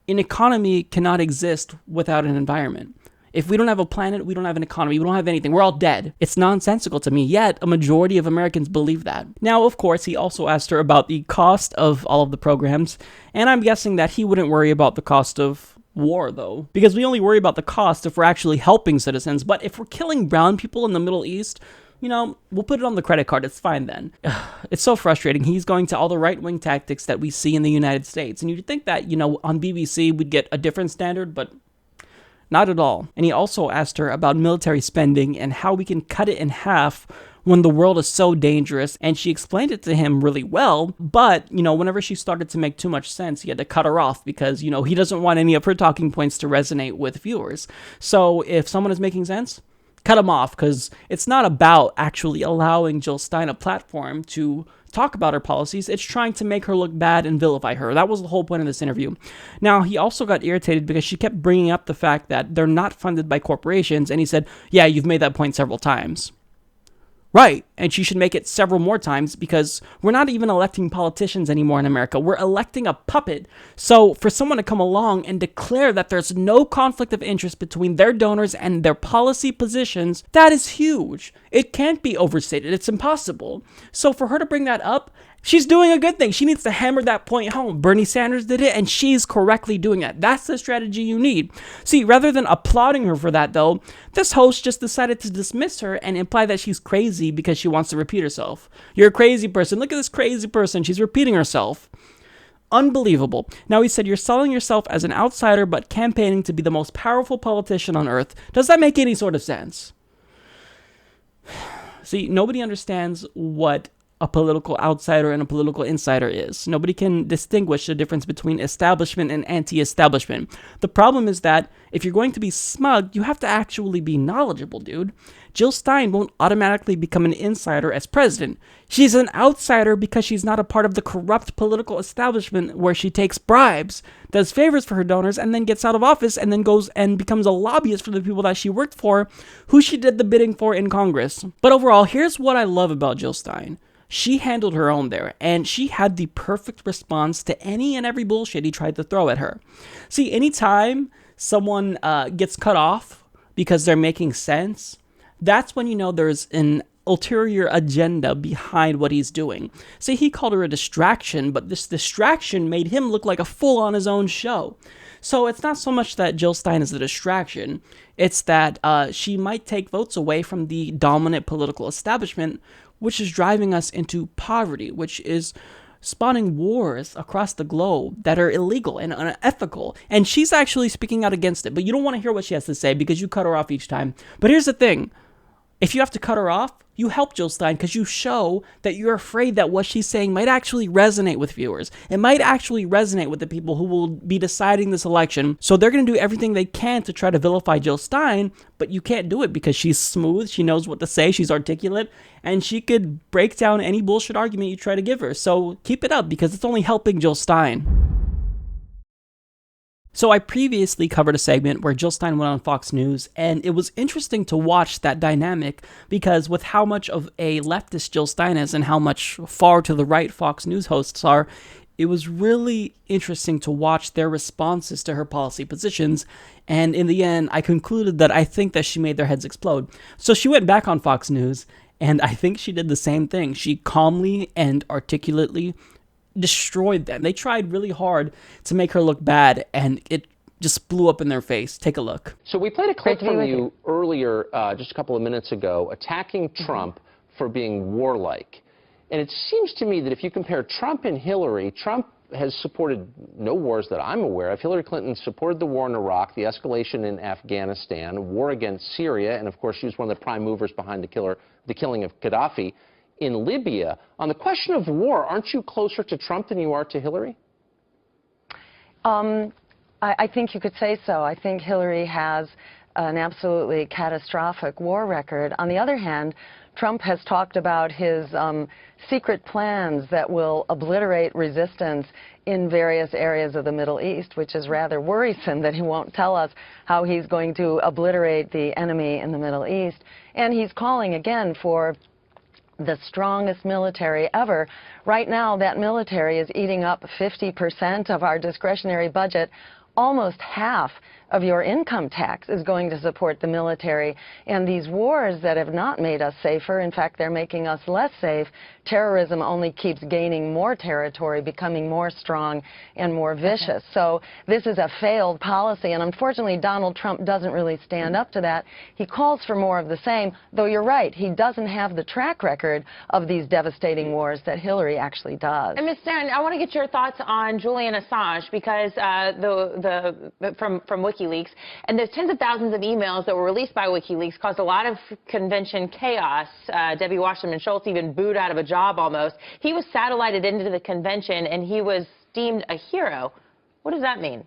An economy cannot exist without an environment. If we don't have a planet, we don't have an economy, we don't have anything. We're all dead. It's nonsensical to me, yet a majority of Americans believe that. Now, of course, he also asked her about the cost of all of the programs, and I'm guessing that he wouldn't worry about the cost of war, though, because we only worry about the cost if we're actually helping citizens. But if we're killing brown people in the Middle East, you know, we'll put it on the credit card. It's fine then. It's so frustrating. He's going to all the right-wing tactics that we see in the United States. And you'd think that, you know, on BBC we'd get a different standard, but not at all. And he also asked her about military spending and how we can cut it in half when the world is so dangerous. And she explained it to him really well. But, you know, whenever she started to make too much sense, he had to cut her off because, you know, he doesn't want any of her talking points to resonate with viewers. So if someone is making sense, cut him off, because it's not about actually allowing Jill Stein a platform to talk about her policies. It's trying to make her look bad and vilify her. That was the whole point of this interview. Now, he also got irritated because she kept bringing up the fact that they're not funded by corporations, and he said, yeah, you've made that point several times. Right, and she should make it several more times, because we're not even electing politicians anymore in America. We're electing a puppet. So for someone to come along and declare that there's no conflict of interest between their donors and their policy positions, that is huge. It can't be overstated. It's impossible. So for her to bring that up, she's doing a good thing. She needs to hammer that point home. Bernie Sanders did it, and she's correctly doing that. That's the strategy you need. See, rather than applauding her for that, though, this host just decided to dismiss her and imply that she's crazy because she wants to repeat herself. You're a crazy person. Look at this crazy person. She's repeating herself. Unbelievable. Now, he said, you're selling yourself as an outsider but campaigning to be the most powerful politician on earth. Does that make any sort of sense? See, nobody understands what a political outsider and a political insider is. Nobody can distinguish the difference between establishment and anti-establishment. The problem is that if you're going to be smug, you have to actually be knowledgeable, dude. Jill Stein won't automatically become an insider as president. She's an outsider because she's not a part of the corrupt political establishment where she takes bribes, does favors for her donors, and then gets out of office and then goes and becomes a lobbyist for the people that she worked for, who she did the bidding for in Congress. But overall, here's what I love about Jill Stein. She handled her own there, and she had the perfect response to any and every bullshit he tried to throw at her. See, anytime someone gets cut off because they're making sense, that's when you know there's an ulterior agenda behind what he's doing. See, he called her a distraction, but this distraction made him look like a fool on his own show. So it's not so much that Jill Stein is a distraction, it's that she might take votes away from the dominant political establishment, which is driving us into poverty, which is spawning wars across the globe that are illegal and unethical. And she's actually speaking out against it, but you don't want to hear what she has to say because you cut her off each time. But here's the thing. If you have to cut her off, you help Jill Stein because you show that you're afraid that what she's saying might actually resonate with viewers. It might actually resonate with the people who will be deciding this election. So they're going to do everything they can to try to vilify Jill Stein, but you can't do it because she's smooth, she knows what to say, she's articulate, and she could break down any bullshit argument you try to give her. So keep it up because it's only helping Jill Stein. So I previously covered a segment where Jill Stein went on Fox News, and it was interesting to watch that dynamic because with how much of a leftist Jill Stein is and how much far to the right Fox News hosts are, it was really interesting to watch their responses to her policy positions. And in the end, I concluded that I think that she made their heads explode. So she went back on Fox News, and I think she did the same thing. She calmly and articulately destroyed them. They tried really hard to make her look bad, and it just blew up in their face. Take a look. So we played a clip from you earlier, just a couple of minutes ago, attacking Trump for being warlike. And it seems to me that if you compare Trump and Hillary, Trump has supported no wars that I'm aware of. Hillary Clinton supported the war in Iraq, the escalation in Afghanistan, war against Syria, and of course she was one of the prime movers behind the killing of Gaddafi in Libya. On the question of war, aren't you closer to Trump than you are to Hillary? I think you could say so. I think Hillary has an absolutely catastrophic war record. On the other hand, Trump has talked about his secret plans that will obliterate resistance in various areas of the Middle East, which is rather worrisome that he won't tell us how he's going to obliterate the enemy in the Middle East. And he's calling again for the strongest military ever. Right now, that military is eating up 50% of our discretionary budget, almost half of your income tax is going to support the military. And these wars that have not made us safer, in fact, they're making us less safe. Terrorism only keeps gaining more territory, becoming more strong and more vicious. So this is a failed policy, and unfortunately Donald Trump doesn't really stand up to that. He calls for more of the same, though you're right, he doesn't have the track record of these devastating wars that Hillary actually does. And Ms. Stein, I want to get your thoughts on Julian Assange, because from WikiLeaks, and those tens of thousands of emails that were released by WikiLeaks caused a lot of convention chaos. Debbie Wasserman Schultz even booed out of a job almost. He was satellited into the convention and he was deemed a hero. What does that mean?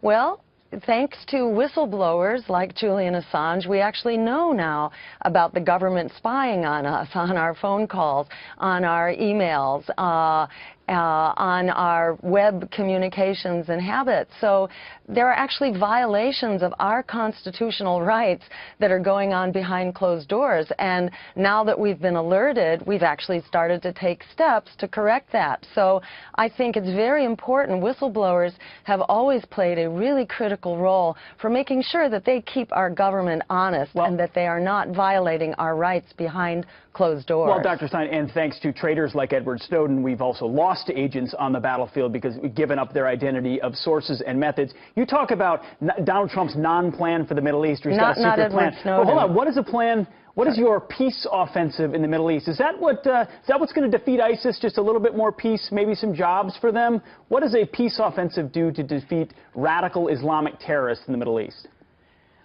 Well, thanks to whistleblowers like Julian Assange, we actually know now about the government spying on us, on our phone calls, on our emails, on our web communications and habits. So there are actually violations of our constitutional rights that are going on behind closed doors. And now that we've been alerted, we've actually started to take steps to correct that. So I think it's very important. Whistleblowers have always played a really critical role for making sure that they keep our government honest and that they are not violating our rights behind closed doors. Well, Dr. Stein, and thanks to traitors like Edward Snowden, we've also lost agents on the battlefield because we've given up their identity of sources and methods. You talk about Donald Trump's non-plan for the Middle East. He's got a secret plan. Well, hold on. What is the plan? What is your peace offensive in the Middle East? Is that what's going to defeat ISIS? Just a little bit more peace, maybe some jobs for them? What does a peace offensive do to defeat radical Islamic terrorists in the Middle East?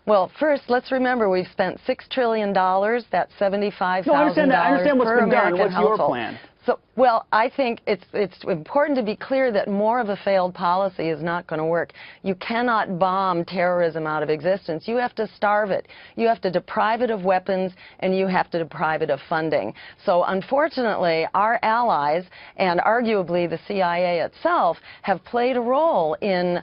Well, first, let's remember we've spent $6 trillion. That's $75,000 no, I understand what's per been American done. What's household. your plan? So, well, I think it's important to be clear that more of a failed policy is not going to work. You cannot bomb terrorism out of existence. You have to starve it. You have to deprive it of weapons, and you have to deprive it of funding. So, unfortunately, our allies, and arguably the CIA itself, have played a role in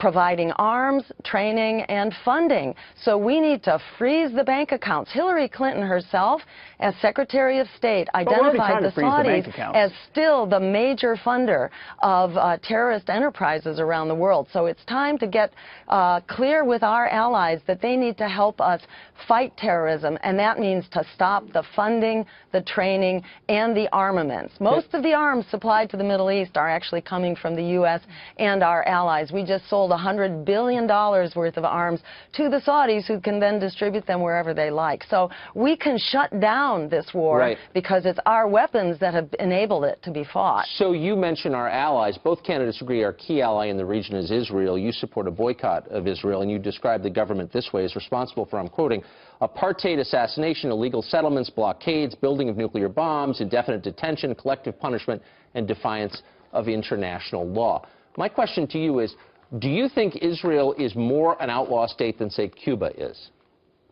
providing arms, training, and funding. So we need to freeze the bank accounts. Hillary Clinton herself, as Secretary of State, identified the Saudis as still the major funder of terrorist enterprises around the world. So it's time to get clear with our allies that they need to help us fight terrorism, and that means to stop the funding, the training, and the armaments. Most of the arms supplied to the Middle East are actually coming from the U.S. and our allies. We just sold $100 billion worth of arms to the Saudis, who can then distribute them wherever they like. So we can shut down this war because it's our weapons that have enabled it to be fought. So you mentioned our allies. Both candidates agree our key ally in the region is Israel. You support a boycott of Israel, and you describe the government this way as responsible for, I'm quoting, apartheid, assassination, illegal settlements, blockades, building of nuclear bombs, indefinite detention, collective punishment, and defiance of international law. My question to you is, do you think Israel is more an outlaw state than, say, Cuba is?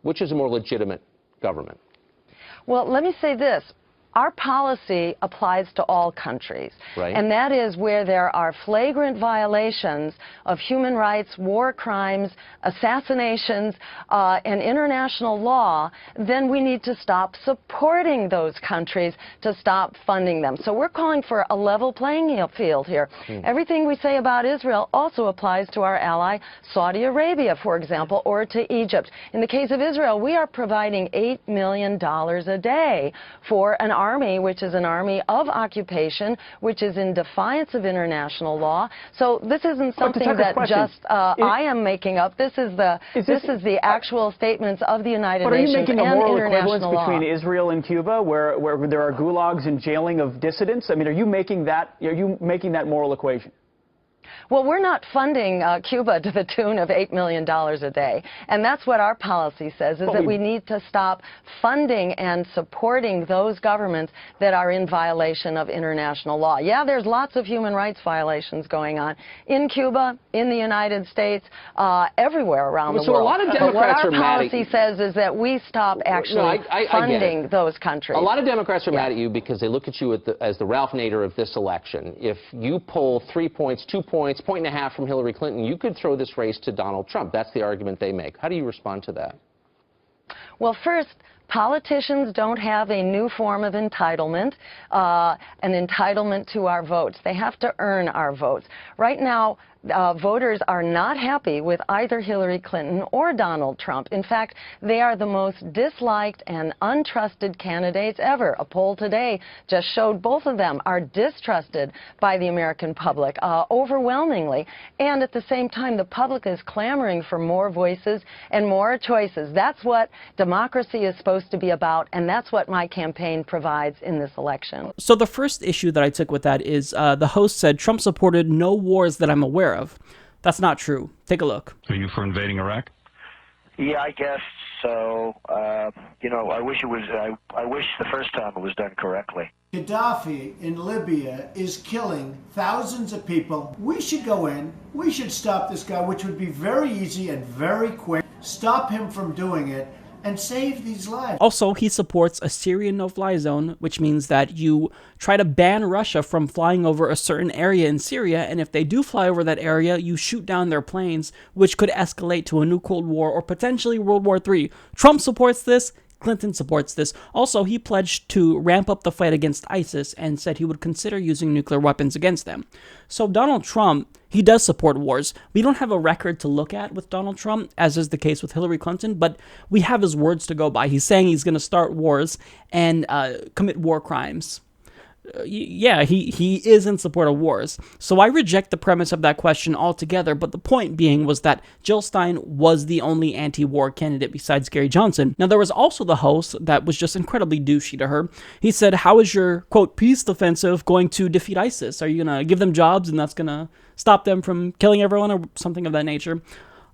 Which is a more legitimate government? Well, let me say this. Our policy applies to all countries, and that is where there are flagrant violations of human rights, war crimes, assassinations, and international law, then we need to stop supporting those countries to stop funding them. So we're calling for a level playing field here. Everything we say about Israel also applies to our ally Saudi Arabia, for example, or to Egypt. In the case of Israel, we are providing $8 million a day for an army, which is an army of occupation, which is in defiance of international law. So this isn't something that just I am making up. This is the actual statements of the United Nations and international law. But are you making a moral equivalence between Israel and Cuba, where there are gulags and jailing of dissidents? I mean, are you making that moral equation? Well, we're not funding Cuba to the tune of $8 million a day. And that's what our policy says, is that we need to stop funding and supporting those governments that are in violation of international law. Yeah, there's lots of human rights violations going on in Cuba, in the United States, everywhere around the world. So a lot of Democrats but what our policy says is that we stop actually funding those countries. A lot of Democrats are mad at you because they look at you as the Ralph Nader of this election. If you poll 3 points, 2 points, 1.5 from Hillary Clinton, you could throw this race to Donald Trump. That's the argument they make. How do you respond to that? Well, first, Politicians don't have a new form of entitlement, an entitlement to our votes. They have to earn our votes. Right now, voters are not happy with either Hillary Clinton or Donald Trump. In fact, they are the most disliked and untrusted candidates ever. A poll today just showed both of them are distrusted by the American public overwhelmingly. And at the same time, the public is clamoring for more voices and more choices. That's what democracy is supposed to be about, and that's what my campaign provides in this election. So the first issue that I took with that is the host said Trump supported no wars that I'm aware of. That's not true. Take a look. Are you for invading Iraq? Yeah, I guess so. You know, I wish it was. I wish the first time it was done correctly. Gaddafi in Libya is killing thousands of people. We should go in. We should stop this guy, which would be very easy and very quick. Stop him from doing it and save these lives. Also, he supports a Syrian no-fly zone, which means that you try to ban Russia from flying over a certain area in Syria, and if they do fly over that area, you shoot down their planes, which could escalate to a new Cold War or potentially World War III. Trump supports this. Clinton supports this. Also, he pledged to ramp up the fight against ISIS and said he would consider using nuclear weapons against them. So Donald Trump, he does support wars. We don't have a record to look at with Donald Trump, as is the case with Hillary Clinton, but we have his words to go by. He's saying he's going to start wars and commit war crimes. Yeah, he is in support of wars. So I reject the premise of that question altogether, but the point being was that Jill Stein was the only anti-war candidate besides Gary Johnson. Now, there was also the host that was just incredibly douchey to her. He said, how is your, quote, peace offensive going to defeat ISIS? Are you going to give them jobs and that's going to stop them from killing everyone or something of that nature?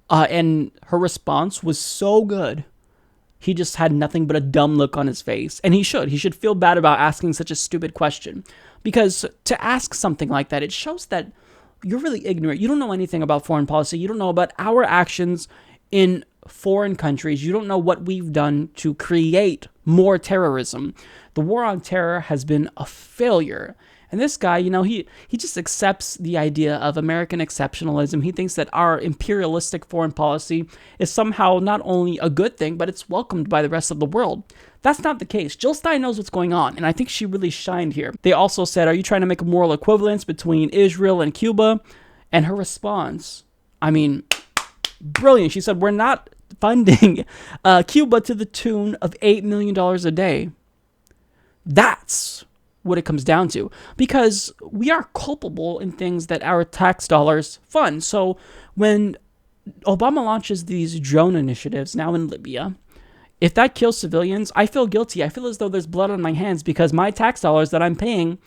And her response was so good. He just had nothing but a dumb look on his face. And he should feel bad about asking such a stupid question. Because to ask something like that, it shows that you're really ignorant. You don't know anything about foreign policy. You don't know about our actions in foreign countries. You don't know what we've done to create more terrorism. The war on terror has been a failure. And this guy, you know, he just accepts the idea of American exceptionalism. He thinks that our imperialistic foreign policy is somehow not only a good thing, but it's welcomed by the rest of the world. That's not the case. Jill Stein knows what's going on, and I think she really shined here. They also said, are you trying to make a moral equivalence between Israel and Cuba? And her response, I mean, brilliant. She said, we're not funding Cuba to the tune of $8 million a day. That's what it comes down to, because we are culpable in things that our tax dollars fund. So when Obama launches these drone initiatives now in Libya, if that kills civilians, I feel guilty. I feel as though there's blood on my hands because my tax dollars that I'm paying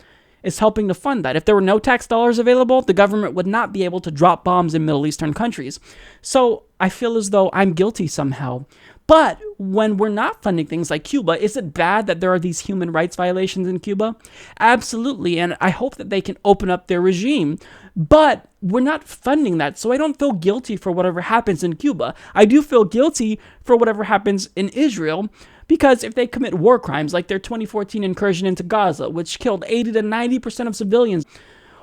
is helping to fund that. If there were no tax dollars available, the government would not be able to drop bombs in Middle Eastern countries. So I feel as though I'm guilty somehow. But when we're not funding things like Cuba, is it bad that there are these human rights violations in Cuba? Absolutely, and I hope that they can open up their regime. But we're not funding that, so I don't feel guilty for whatever happens in Cuba. I do feel guilty for whatever happens in Israel, because if they commit war crimes like their 2014 incursion into Gaza, which killed 80 to 90% of civilians,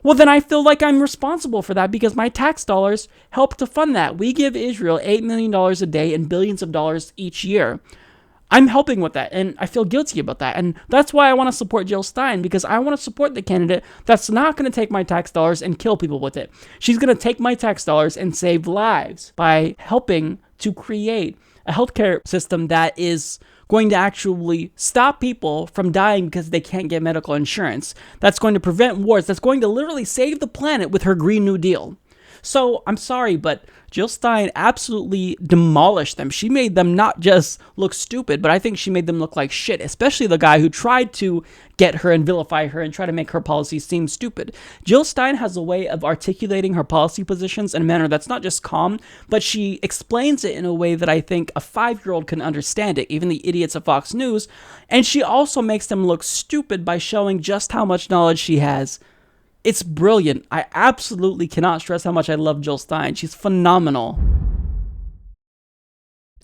well, then I feel like I'm responsible for that because my tax dollars help to fund that. We give Israel $8 million a day and billions of dollars each year. I'm helping with that, and I feel guilty about that. And that's why I want to support Jill Stein, because I want to support the candidate that's not going to take my tax dollars and kill people with it. She's going to take my tax dollars and save lives by helping to create a healthcare system that is going to actually stop people from dying because they can't get medical insurance. That's going to prevent wars. That's going to literally save the planet with her Green New Deal. So I'm sorry, but Jill Stein absolutely demolished them. She made them not just look stupid, but I think she made them look like shit, especially the guy who tried to get her and vilify her and try to make her policies seem stupid. Jill Stein has a way of articulating her policy positions in a manner that's not just calm, but she explains it in a way that I think a 5-year-old can understand it, even the idiots of Fox News, and she also makes them look stupid by showing just how much knowledge she has. It's brilliant. I absolutely cannot stress how much I love Jill Stein. She's phenomenal.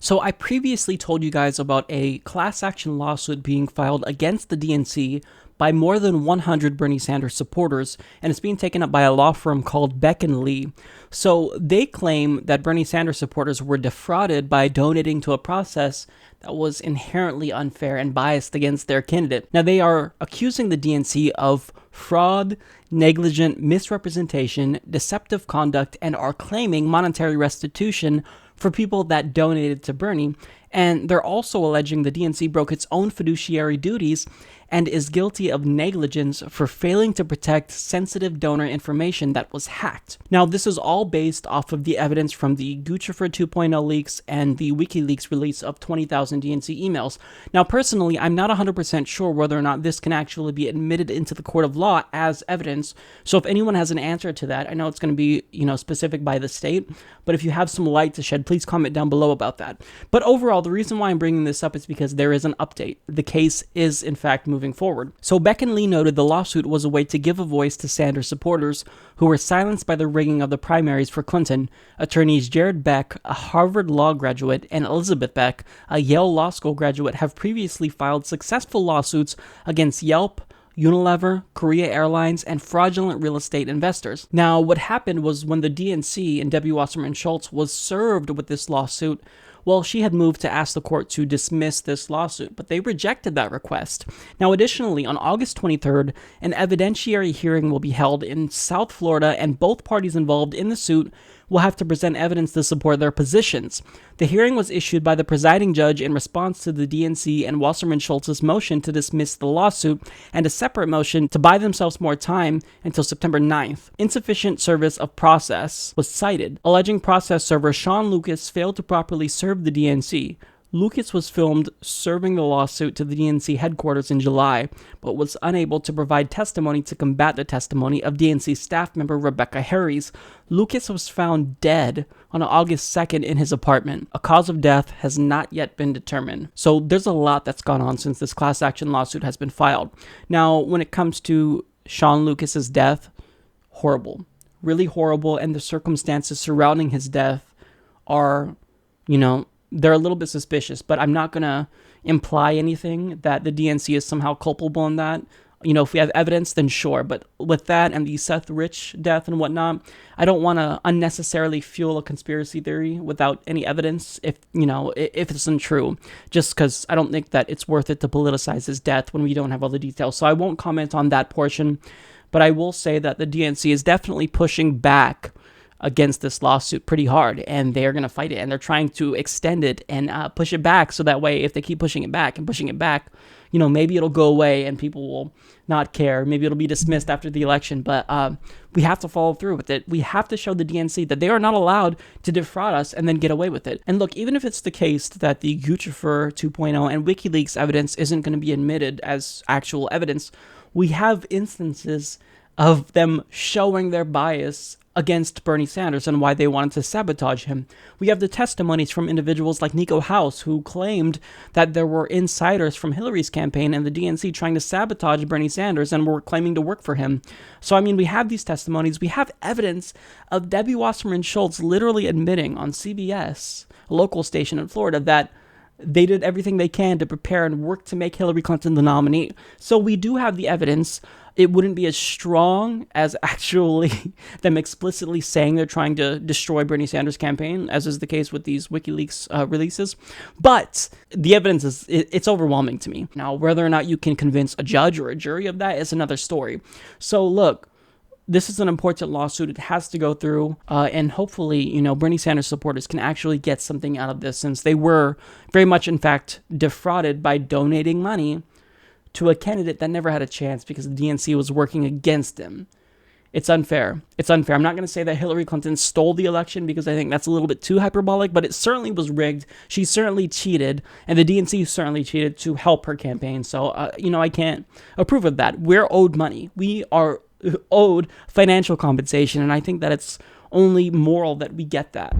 So I previously told you guys about a class action lawsuit being filed against the DNC by more than 100 Bernie Sanders supporters, and it's being taken up by a law firm called Beck & Lee. So they claim that Bernie Sanders supporters were defrauded by donating to a process that was inherently unfair and biased against their candidate. Now, they are accusing the DNC of fraud, negligent misrepresentation, deceptive conduct, and are claiming monetary restitution for people that donated to Bernie. And they're also alleging the DNC broke its own fiduciary duties and is guilty of negligence for failing to protect sensitive donor information that was hacked. Now, this is all based off of the evidence from the Guccifer 2.0 leaks and the WikiLeaks release of 20,000 DNC emails. Now, personally, I'm not 100% sure whether or not this can actually be admitted into the court of law as evidence. So if anyone has an answer to that, I know it's going to be, specific by the state, but if you have some light to shed, please comment down below about that. But overall, the reason why I'm bringing this up is because there is an update. The case is, in fact, moving forward. So Beck & Lee noted the lawsuit was a way to give a voice to Sanders supporters who were silenced by the rigging of the primaries for Clinton. Attorneys Jared Beck, a Harvard Law graduate, and Elizabeth Beck, a Yale Law School graduate, have previously filed successful lawsuits against Yelp, Unilever, Korea Airlines, and fraudulent real estate investors. Now, what happened was when the DNC and Debbie Wasserman Schultz was served with this lawsuit, well, she had moved to ask the court to dismiss this lawsuit, but they rejected that request. Now, additionally, on August 23rd, an evidentiary hearing will be held in South Florida, and both parties involved in the suit will have to present evidence to support their positions. The hearing was issued by the presiding judge in response to the DNC and Wasserman Schultz's motion to dismiss the lawsuit and a separate motion to buy themselves more time until September 9th. Insufficient service of process was cited, alleging process server Sean Lucas failed to properly serve the DNC. Lucas was filmed serving the lawsuit to the DNC headquarters in July, but was unable to provide testimony to combat the testimony of DNC staff member Rebecca Harries. Lucas was found dead on August 2nd in his apartment. A cause of death has not yet been determined. So there's a lot that's gone on since this class action lawsuit has been filed. Now, when it comes to Sean Lucas's death, horrible. Really horrible, and the circumstances surrounding his death are, they're a little bit suspicious, but I'm not going to imply anything that the DNC is somehow culpable in that. If we have evidence, then sure. But with that and the Seth Rich death and whatnot, I don't want to unnecessarily fuel a conspiracy theory without any evidence if it's untrue, just because I don't think that it's worth it to politicize his death when we don't have all the details. So I won't comment on that portion, but I will say that the DNC is definitely pushing back against this lawsuit pretty hard, and they're going to fight it, and they're trying to extend it and push it back, so that way if they keep pushing it back, maybe it'll go away and people will not care. Maybe it'll be dismissed after the election, but we have to follow through with it. We have to show the DNC that they are not allowed to defraud us and then get away with it. And look, even if it's the case that the Guccifer 2.0 and WikiLeaks evidence isn't going to be admitted as actual evidence, we have instances of them showing their bias against Bernie Sanders and why they wanted to sabotage him. We have the testimonies from individuals like Nico House, who claimed that there were insiders from Hillary's campaign and the DNC trying to sabotage Bernie Sanders and were claiming to work for him. So, we have these testimonies. We have evidence of Debbie Wasserman Schultz literally admitting on CBS, a local station in Florida, that they did everything they can to prepare and work to make Hillary Clinton the nominee. So we do have the evidence. It wouldn't be as strong as actually them explicitly saying they're trying to destroy Bernie Sanders' campaign, as is the case with these WikiLeaks releases. But the evidence it's overwhelming to me. Now, whether or not you can convince a judge or a jury of that is another story. So look, this is an important lawsuit. It has to go through, and hopefully, Bernie Sanders supporters can actually get something out of this, since they were very much, in fact, defrauded by donating money to a candidate that never had a chance because the DNC was working against him. It's unfair. It's unfair. I'm not going to say that Hillary Clinton stole the election, because I think that's a little bit too hyperbolic, but it certainly was rigged. She certainly cheated, and the DNC certainly cheated to help her campaign. So, I can't approve of that. We're owed money. We are owed financial compensation, and I think that it's only moral that we get that.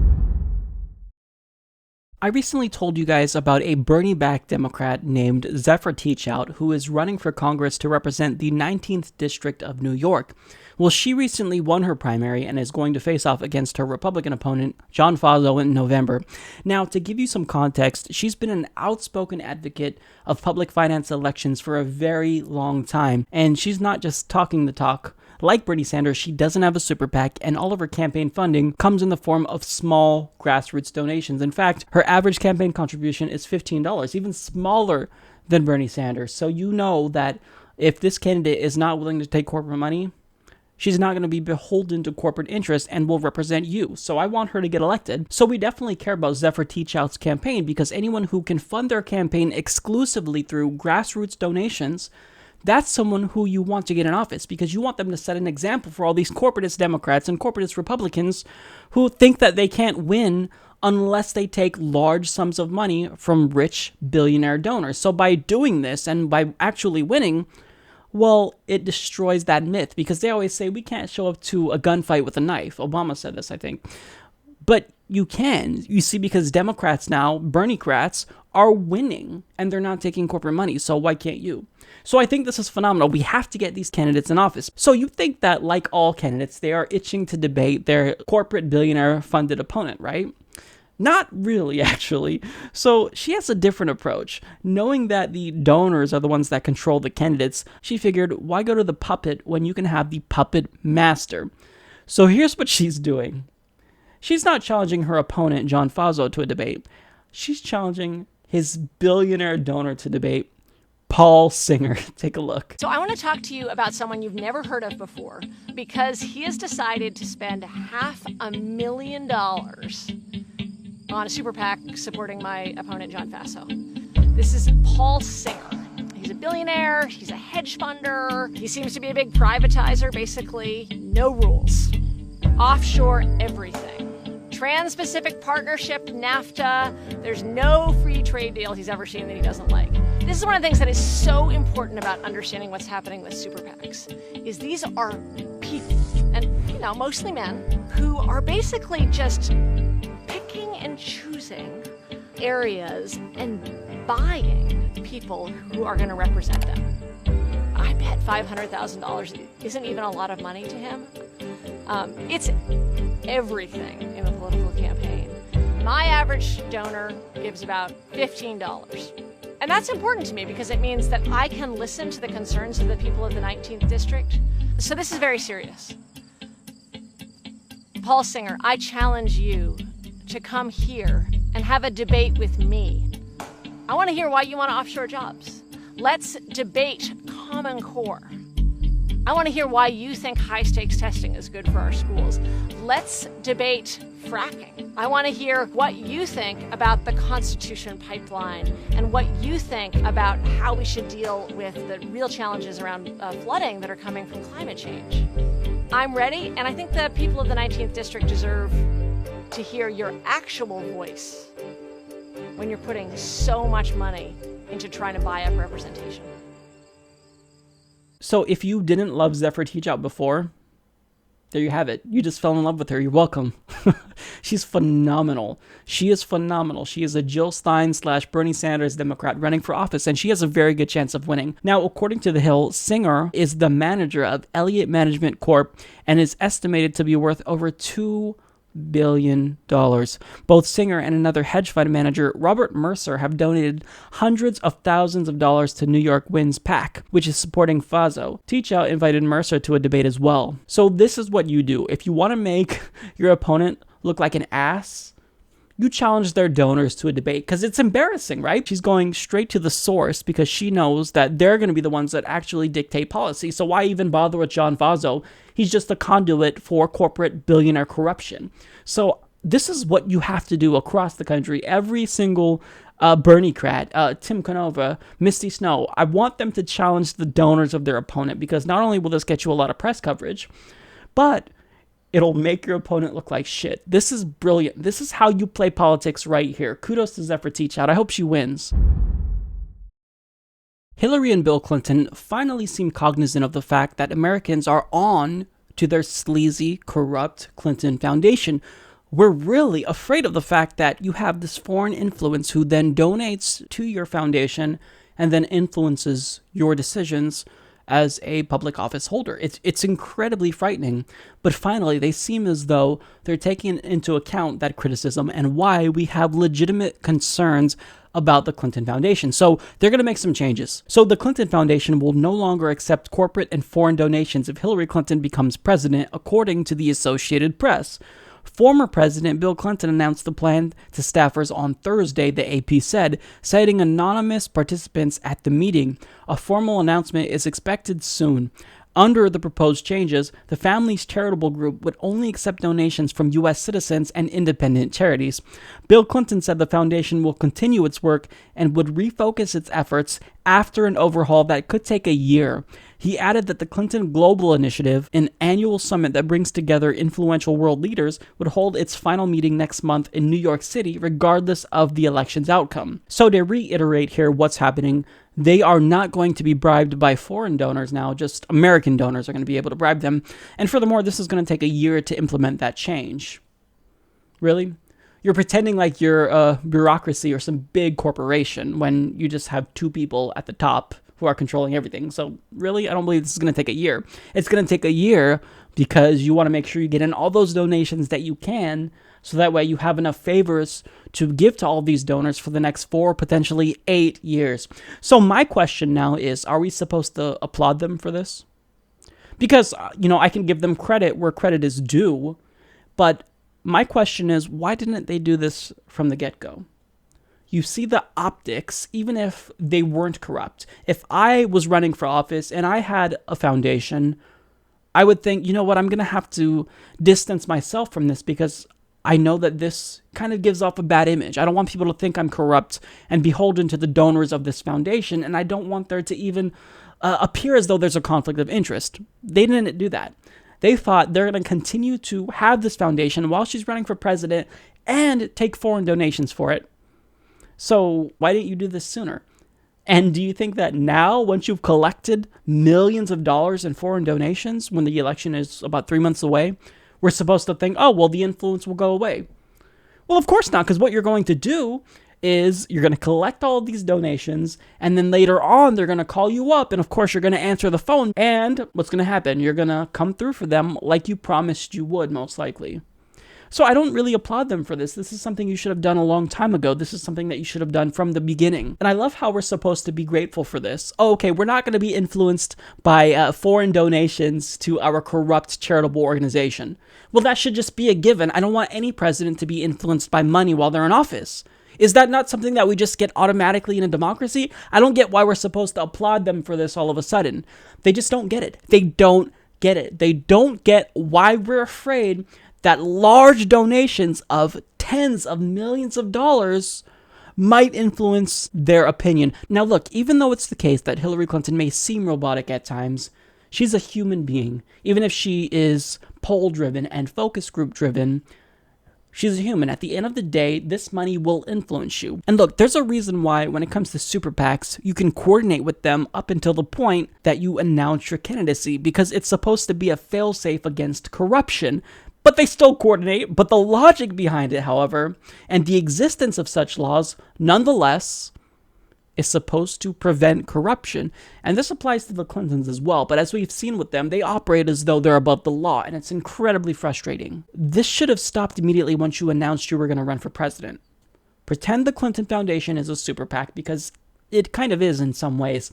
I recently told you guys about a Bernie-backed Democrat named Zephyr Teachout, who is running for Congress to represent the 19th District of New York. Well, she recently won her primary and is going to face off against her Republican opponent, John Faso, in November. Now, to give you some context, she's been an outspoken advocate of public finance elections for a very long time, and she's not just talking the talk. Like Bernie Sanders, she doesn't have a super PAC, and all of her campaign funding comes in the form of small grassroots donations. In fact, her average campaign contribution is $15, even smaller than Bernie Sanders. So you know that if this candidate is not willing to take corporate money, she's not going to be beholden to corporate interests and will represent you. So I want her to get elected. So we definitely care about Zephyr Teachout's campaign, because anyone who can fund their campaign exclusively through grassroots donations, that's someone who you want to get in office, because you want them to set an example for all these corporatist Democrats and corporatist Republicans who think that they can't win unless they take large sums of money from rich billionaire donors. So by doing this and by actually winning, well, it destroys that myth, because they always say we can't show up to a gunfight with a knife. Obama said this, I think. But you can, you see, because Democrats now, Bernie-crats, are winning and they're not taking corporate money. So why can't you? So I think this is phenomenal. We have to get these candidates in office. So you think that, like all candidates, they are itching to debate their corporate billionaire-funded opponent, right? Not really, actually. So she has a different approach. Knowing that the donors are the ones that control the candidates, she figured, why go to the puppet when you can have the puppet master? So here's what she's doing. She's not challenging her opponent, John Faso, to a debate. She's challenging his billionaire donor to debate, Paul Singer. Take a look. So I want to talk to you about someone you've never heard of before, because he has decided to spend $500,000 on a super PAC supporting my opponent, John Faso. This is Paul Singer. He's a billionaire, he's a hedge funder, he seems to be a big privatizer, basically. No rules. Offshore everything. Trans-Pacific Partnership, NAFTA, there's no free trade deal he's ever seen that he doesn't like. This is one of the things that is so important about understanding what's happening with super PACs, is these are people, and mostly men, who are basically just picking and choosing areas and buying people who are going to represent them. I bet $500,000 isn't even a lot of money to him. It's everything in the political campaign. My average donor gives about $15. And that's important to me because it means that I can listen to the concerns of the people of the 19th District. So this is very serious. Paul Singer, I challenge you to come here and have a debate with me. I want to hear why you want offshore jobs. Let's debate Common Core. I want to hear why you think high-stakes testing is good for our schools. Let's debate fracking. I want to hear what you think about the Constitution pipeline and what you think about how we should deal with the real challenges around flooding that are coming from climate change. I'm ready, and I think the people of the 19th District deserve to hear your actual voice when you're putting so much money into trying to buy up representation. So if you didn't love Zephyr Teachout before, there you have it. You just fell in love with her. You're welcome. She's phenomenal. She is phenomenal. She is a Jill Stein / Bernie Sanders Democrat running for office, and she has a very good chance of winning. Now, according to The Hill, Singer is the manager of Elliott Management Corp. and is estimated to be worth over $2 billion. Both Singer and another hedge fund manager, Robert Mercer, have donated hundreds of thousands of dollars to New York Wind's PAC, which is supporting Faso. Teachout invited Mercer to a debate as well. So this is what you do. If you want to make your opponent look like an ass, you challenge their donors to a debate, because it's embarrassing, right? She's going straight to the source because she knows that they're going to be the ones that actually dictate policy. So why even bother with John Faso? He's just a conduit for corporate billionaire corruption. So this is what you have to do across the country. Every single Bernie-crat, Tim Canova, Misty Snow, I want them to challenge the donors of their opponent, because not only will this get you a lot of press coverage, but it'll make your opponent look like shit. This is brilliant. This is how you play politics right here. Kudos to Zephyr Teachout. I hope she wins. Hillary and Bill Clinton finally seem cognizant of the fact that Americans are on to their sleazy, corrupt Clinton Foundation. We're really afraid of the fact that you have this foreign influence who then donates to your foundation and then influences your decisions as a public office holder. It's incredibly frightening, but finally they seem as though they're taking into account that criticism and why we have legitimate concerns about the Clinton Foundation. So they're going to make some changes. So the Clinton Foundation will no longer accept corporate and foreign donations if Hillary Clinton becomes president, according to the Associated Press. Former President Bill Clinton announced the plan to staffers on Thursday, the AP said, citing anonymous participants at the meeting. A formal announcement is expected soon. Under the proposed changes, the family's charitable group would only accept donations from U.S. citizens and independent charities. Bill Clinton said the foundation will continue its work and would refocus its efforts after an overhaul that could take a year. He added that the Clinton Global Initiative, an annual summit that brings together influential world leaders, would hold its final meeting next month in New York City, regardless of the election's outcome. So to reiterate here what's happening, they are not going to be bribed by foreign donors now, just American donors are going to be able to bribe them. And furthermore, this is going to take a year to implement that change. Really? You're pretending like you're a bureaucracy or some big corporation when you just have two people at the top who are controlling everything. So really, I don't believe this is going to take a year. It's going to take a year because you want to make sure you get in all those donations that you can, so that way you have enough favors to give to all these donors for the next 4, potentially 8 years. So my question now is, are we supposed to applaud them for this? Because, I can give them credit where credit is due, but my question is, why didn't they do this from the get-go? You see the optics, even if they weren't corrupt. If I was running for office and I had a foundation, I would think, you know what, I'm going to have to distance myself from this because I know that this kind of gives off a bad image. I don't want people to think I'm corrupt and beholden to the donors of this foundation, and I don't want there to even appear as though there's a conflict of interest. They didn't do that. They thought they're going to continue to have this foundation while she's running for president and take foreign donations for it. So why didn't you do this sooner? And do you think that now, once you've collected millions of dollars in foreign donations, when the election is about 3 months away, we're supposed to think, oh, well, the influence will go away? Well, of course not, because what you're going to do is you're going to collect all of these donations, and then later on, they're going to call you up, and of course, you're going to answer the phone, and what's going to happen? You're going to come through for them like you promised you would, most likely. So I don't really applaud them for this. This is something you should have done a long time ago. This is something that you should have done from the beginning. And I love how we're supposed to be grateful for this. Oh, okay, we're not going to be influenced by foreign donations to our corrupt charitable organization. Well, that should just be a given. I don't want any president to be influenced by money while they're in office. Is that not something that we just get automatically in a democracy? I don't get why we're supposed to applaud them for this all of a sudden. They just don't get it. They don't get it. They don't get why we're afraid that large donations of tens of millions of dollars might influence their opinion. Now look, even though it's the case that Hillary Clinton may seem robotic at times, she's a human being. Even if she is poll-driven and focus group-driven, she's a human. At the end of the day, this money will influence you. And look, there's a reason why when it comes to super PACs, you can coordinate with them up until the point that you announce your candidacy, because it's supposed to be a fail-safe against corruption. But they still coordinate. But the logic behind it, however, and the existence of such laws, nonetheless, is supposed to prevent corruption. And this applies to the Clintons as well. But as we've seen with them, they operate as though they're above the law, and it's incredibly frustrating. This should have stopped immediately once you announced you were going to run for president. Pretend the Clinton Foundation is a super PAC, because it kind of is in some ways.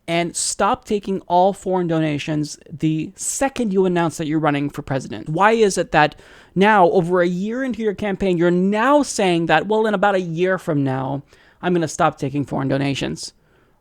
And stop taking all foreign donations the second you announce that you're running for president. Why is it that now, over a year into your campaign, you're now saying that, well, in about a year from now, I'm going to stop taking foreign donations?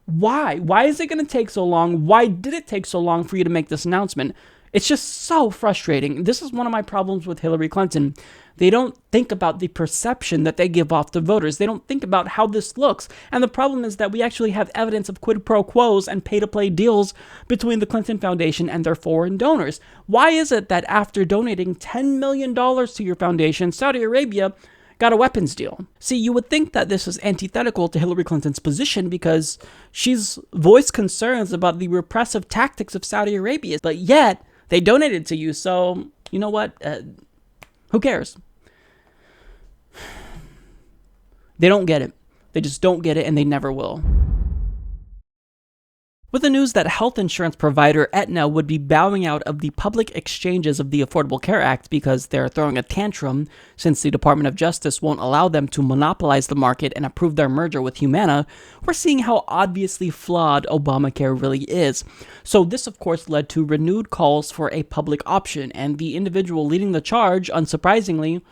Why? Why is it going to take so long? Why did it take so long for you to make this announcement? It's just so frustrating. This is one of my problems with Hillary Clinton. They don't think about the perception that they give off to voters. They don't think about how this looks. And the problem is that we actually have evidence of quid pro quos and pay-to-play deals between the Clinton Foundation and their foreign donors. Why is it that after donating $10 million to your foundation, Saudi Arabia got a weapons deal? See, you would think that this is antithetical to Hillary Clinton's position because she's voiced concerns about the repressive tactics of Saudi Arabia, but yet they donated to you, so you know what? Who cares? They don't get it. They just don't get it, and they never will. With the news that health insurance provider Aetna would be bowing out of the public exchanges of the Affordable Care Act because they're throwing a tantrum since the Department of Justice won't allow them to monopolize the market and approve their merger with Humana, we're seeing how obviously flawed Obamacare really is. So this, of course, led to renewed calls for a public option, and the individual leading the charge, unsurprisingly,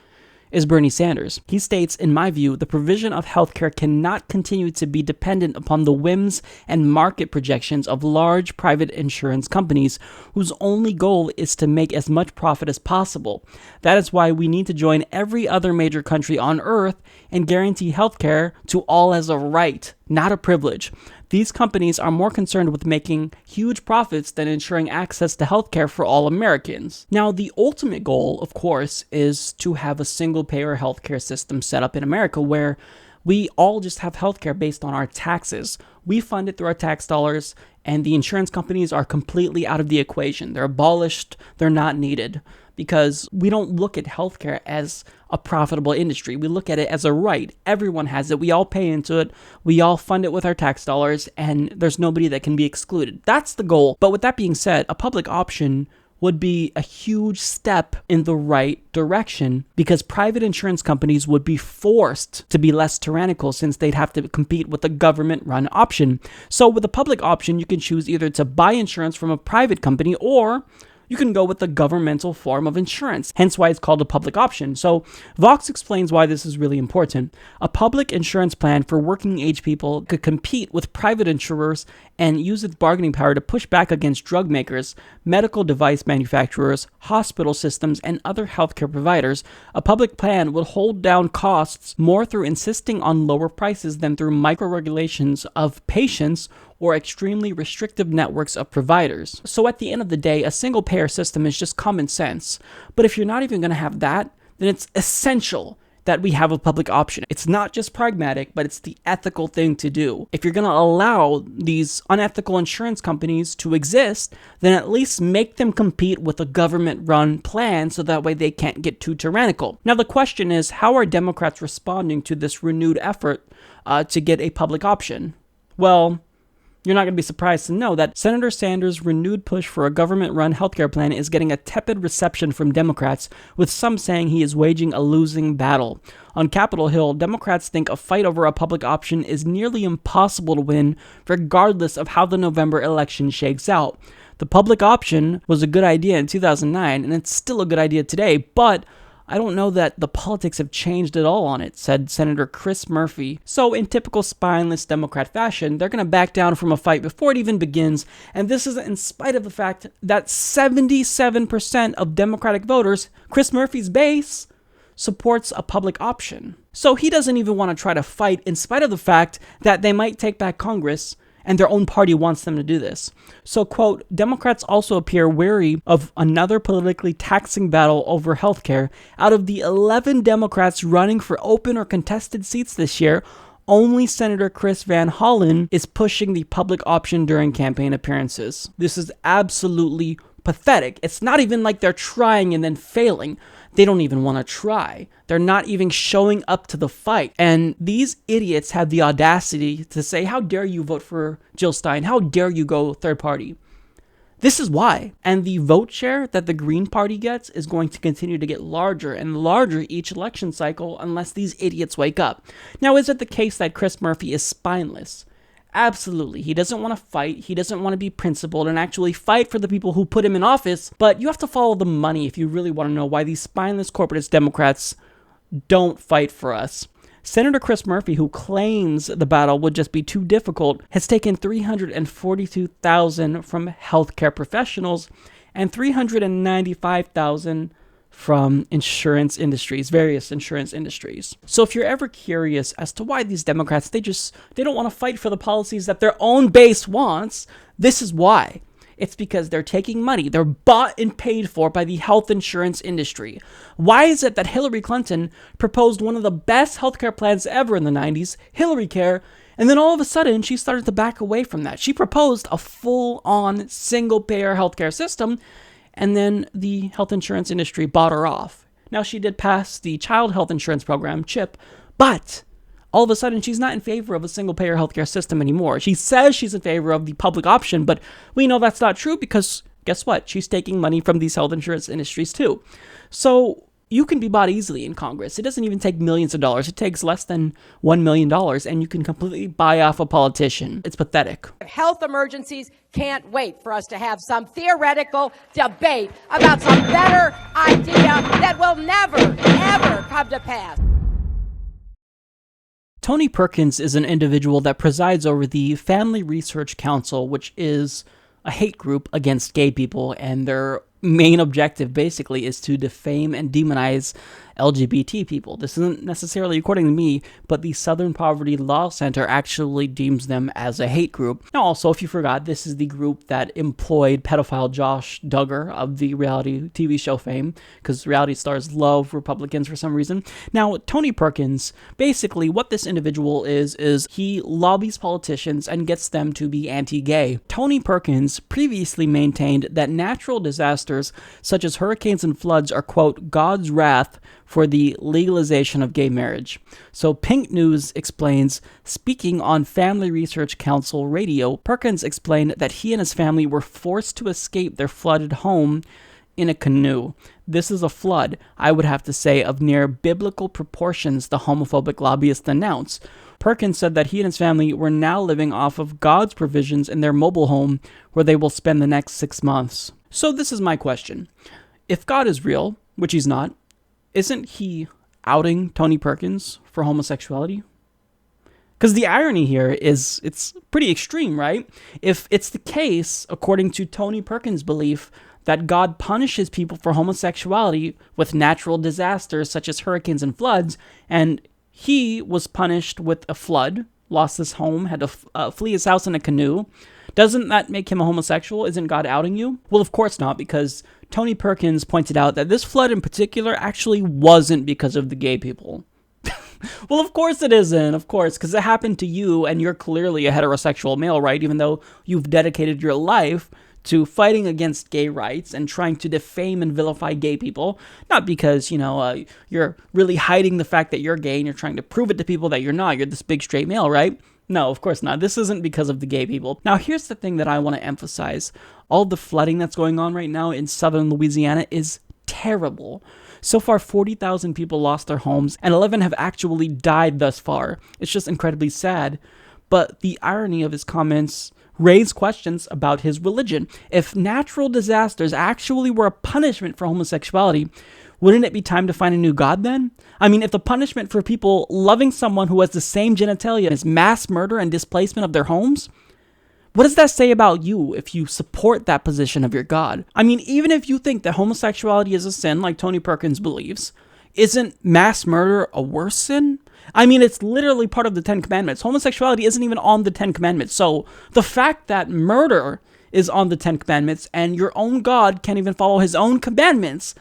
is Bernie Sanders. He states, in my view, the provision of healthcare cannot continue to be dependent upon the whims and market projections of large private insurance companies whose only goal is to make as much profit as possible. That is why we need to join every other major country on earth and guarantee healthcare to all as a right, not a privilege. These companies are more concerned with making huge profits than ensuring access to healthcare for all Americans. Now, the ultimate goal, of course, is to have a single-payer healthcare system set up in America where we all just have healthcare based on our taxes. We fund it through our tax dollars, and the insurance companies are completely out of the equation. They're abolished, they're not needed, because we don't look at healthcare as a profitable industry. We look at it as a right. Everyone has it. We all pay into it. We all fund it with our tax dollars, and there's nobody that can be excluded. That's the goal. But with that being said, a public option would be a huge step in the right direction because private insurance companies would be forced to be less tyrannical since they'd have to compete with a government-run option. So with a public option, you can choose either to buy insurance from a private company or you can go with the governmental form of insurance, hence why it's called a public option. So Vox explains why this is really important. A public insurance plan for working age people could compete with private insurers and use its bargaining power to push back against drug makers, medical device manufacturers, hospital systems, and other healthcare providers. A public plan would hold down costs more through insisting on lower prices than through micro-regulations of patients or extremely restrictive networks of providers. So at the end of the day, a single-payer system is just common sense. But if you're not even going to have that, then it's essential that we have a public option. It's not just pragmatic, but it's the ethical thing to do. If you're going to allow these unethical insurance companies to exist, then at least make them compete with a government-run plan so that way they can't get too tyrannical. Now the question is, how are Democrats responding to this renewed effort to get a public option? Well, you're not going to be surprised to know that Senator Sanders' renewed push for a government-run healthcare plan is getting a tepid reception from Democrats, with some saying he is waging a losing battle. On Capitol Hill, Democrats think a fight over a public option is nearly impossible to win, regardless of how the November election shakes out. The public option was a good idea in 2009, and it's still a good idea today, but I don't know that the politics have changed at all on it, said Senator Chris Murphy. So in typical spineless Democrat fashion, they're going to back down from a fight before it even begins, and this is in spite of the fact that 77% of Democratic voters, Chris Murphy's base, supports a public option. So he doesn't even want to try to fight in spite of the fact that they might take back Congress and their own party wants them to do this. So, quote, Democrats also appear wary of another politically taxing battle over healthcare. Out of the 11 Democrats running for open or contested seats this year, only Senator Chris Van Hollen is pushing the public option during campaign appearances. This is absolutely pathetic. It's not even like they're trying and then failing. They don't even want to try. They're not even showing up to the fight. And these idiots have the audacity to say, how dare you vote for Jill Stein? How dare you go third party? This is why. And the vote share that the Green Party gets is going to continue to get larger and larger each election cycle unless these idiots wake up. Now, is it the case that Chris Murphy is spineless? Absolutely. He doesn't want to fight. He doesn't want to be principled and actually fight for the people who put him in office. But you have to follow the money if you really want to know why these spineless corporatist Democrats don't fight for us. Senator Chris Murphy, who claims the battle would just be too difficult, has taken $342,000 from healthcare professionals and $395,000 from insurance industries, various insurance industries. So if you're ever curious as to why these Democrats, they don't want to fight for the policies that their own base wants, this is why. It's because they're taking money. They're bought and paid for by the health insurance industry. Why is it that Hillary Clinton proposed one of the best healthcare plans ever in the 90s, Hillary Care, and then all of a sudden she started to back away from that? She proposed a full-on single-payer healthcare system, and then the health insurance industry bought her off. Now, she did pass the child health insurance program, CHIP, but all of a sudden she's not in favor of a single-payer healthcare system anymore. She says she's in favor of the public option, but we know that's not true because guess what? She's taking money from these health insurance industries too. So you can be bought easily in Congress. It doesn't even take millions of dollars. It takes less than $1 million, and you can completely buy off a politician. It's pathetic. Health emergencies can't wait for us to have some theoretical debate about some better idea that will never, ever come to pass. Tony Perkins is an individual that presides over the Family Research Council, which is a hate group against gay people, and their main objective basically is to defame and demonize LGBT people. This isn't necessarily according to me, but the Southern Poverty Law Center actually deems them as a hate group. Now also, if you forgot, this is the group that employed pedophile Josh Duggar of the reality TV show fame, because reality stars love Republicans for some reason. Now, Tony Perkins, basically what this individual is he lobbies politicians and gets them to be anti-gay. Tony Perkins previously maintained that natural disasters such as hurricanes and floods are, quote, God's wrath for the legalization of gay marriage. So Pink News explains, speaking on Family Research Council radio, Perkins explained that he and his family were forced to escape their flooded home in a canoe. This is a flood, I would have to say, of near biblical proportions, the homophobic lobbyists announce. Perkins said that he and his family were now living off of God's provisions in their mobile home, where they will spend the next 6 months. So this is my question. If God is real, which he's not, isn't he outing Tony Perkins for homosexuality? Because the irony here is, it's pretty extreme, right? If it's the case, according to Tony Perkins' belief, that God punishes people for homosexuality with natural disasters such as hurricanes and floods, and he was punished with a flood, lost his home, had to flee his house in a canoe, doesn't that make him a homosexual? Isn't God outing you? Well, of course not, because Tony Perkins pointed out that this flood in particular actually wasn't because of the gay people. Well, of course it isn't, of course, because it happened to you, and you're clearly a heterosexual male, right? Even though you've dedicated your life to fighting against gay rights and trying to defame and vilify gay people, not because, you're really hiding the fact that you're gay and you're trying to prove it to people that you're not. You're this big straight male, right? No, of course not. This isn't because of the gay people. Now, here's the thing that I want to emphasize. All the flooding that's going on right now in southern Louisiana is terrible. So far, 40,000 people lost their homes, and 11 have actually died thus far. It's just incredibly sad. But the irony of his comments raise questions about his religion. If natural disasters actually were a punishment for homosexuality, wouldn't it be time to find a new god then? I mean, if the punishment for people loving someone who has the same genitalia is mass murder and displacement of their homes, what does that say about you if you support that position of your god? I mean, even if you think that homosexuality is a sin, like Tony Perkins believes, isn't mass murder a worse sin? I mean, it's literally part of the 10 Commandments. Homosexuality isn't even on the 10 Commandments. So the fact that murder is on the 10 Commandments and your own God can't even follow his own commandments,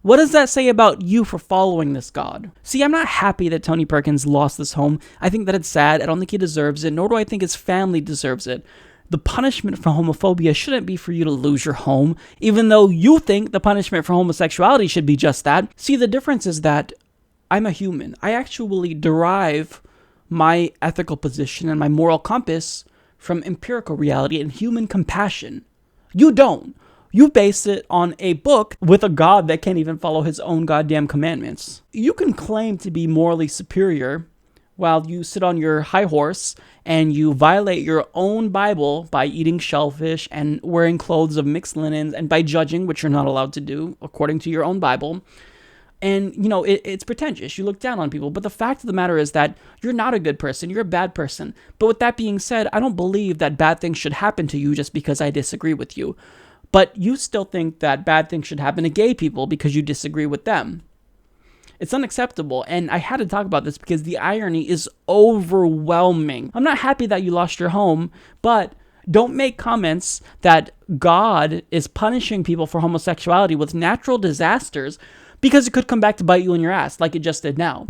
what does that say about you for following this God? See, I'm not happy that Tony Perkins lost this home. I think that it's sad. I don't think he deserves it, nor do I think his family deserves it. The punishment for homophobia shouldn't be for you to lose your home, even though you think the punishment for homosexuality should be just that. See, the difference is that I'm a human. I actually derive my ethical position and my moral compass from empirical reality and human compassion. You don't. You base it on a book with a God that can't even follow his own goddamn commandments. You can claim to be morally superior while you sit on your high horse and you violate your own Bible by eating shellfish and wearing clothes of mixed linens and by judging, which you're not allowed to do according to your own Bible. And, it's pretentious. You look down on people. But the fact of the matter is that you're not a good person. You're a bad person. But with that being said, I don't believe that bad things should happen to you just because I disagree with you. But you still think that bad things should happen to gay people because you disagree with them. It's unacceptable, and I had to talk about this because the irony is overwhelming. I'm not happy that you lost your home, but don't make comments that God is punishing people for homosexuality with natural disasters because it could come back to bite you in your ass like it just did now.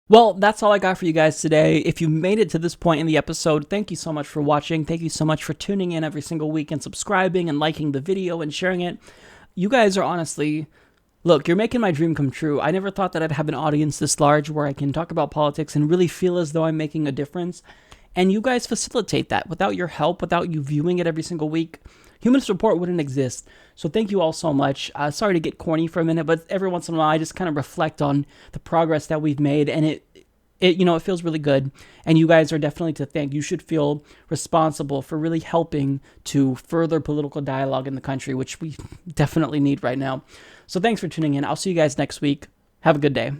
Well, that's all I got for you guys today. If you made it to this point in the episode, thank you so much for watching. Thank you so much for tuning in every single week and subscribing and liking the video and sharing it. You guys are honestly Look, you're making my dream come true. I never thought that I'd have an audience this large where I can talk about politics and really feel as though I'm making a difference. And you guys facilitate that. Without your help, without you viewing it every single week, Humanist Report wouldn't exist. So thank you all so much. Sorry to get corny for a minute, but every once in a while I just kind of reflect on the progress that we've made, and it feels really good. And you guys are definitely to thank. You should feel responsible for really helping to further political dialogue in the country, which we definitely need right now. So thanks for tuning in. I'll see you guys next week. Have a good day.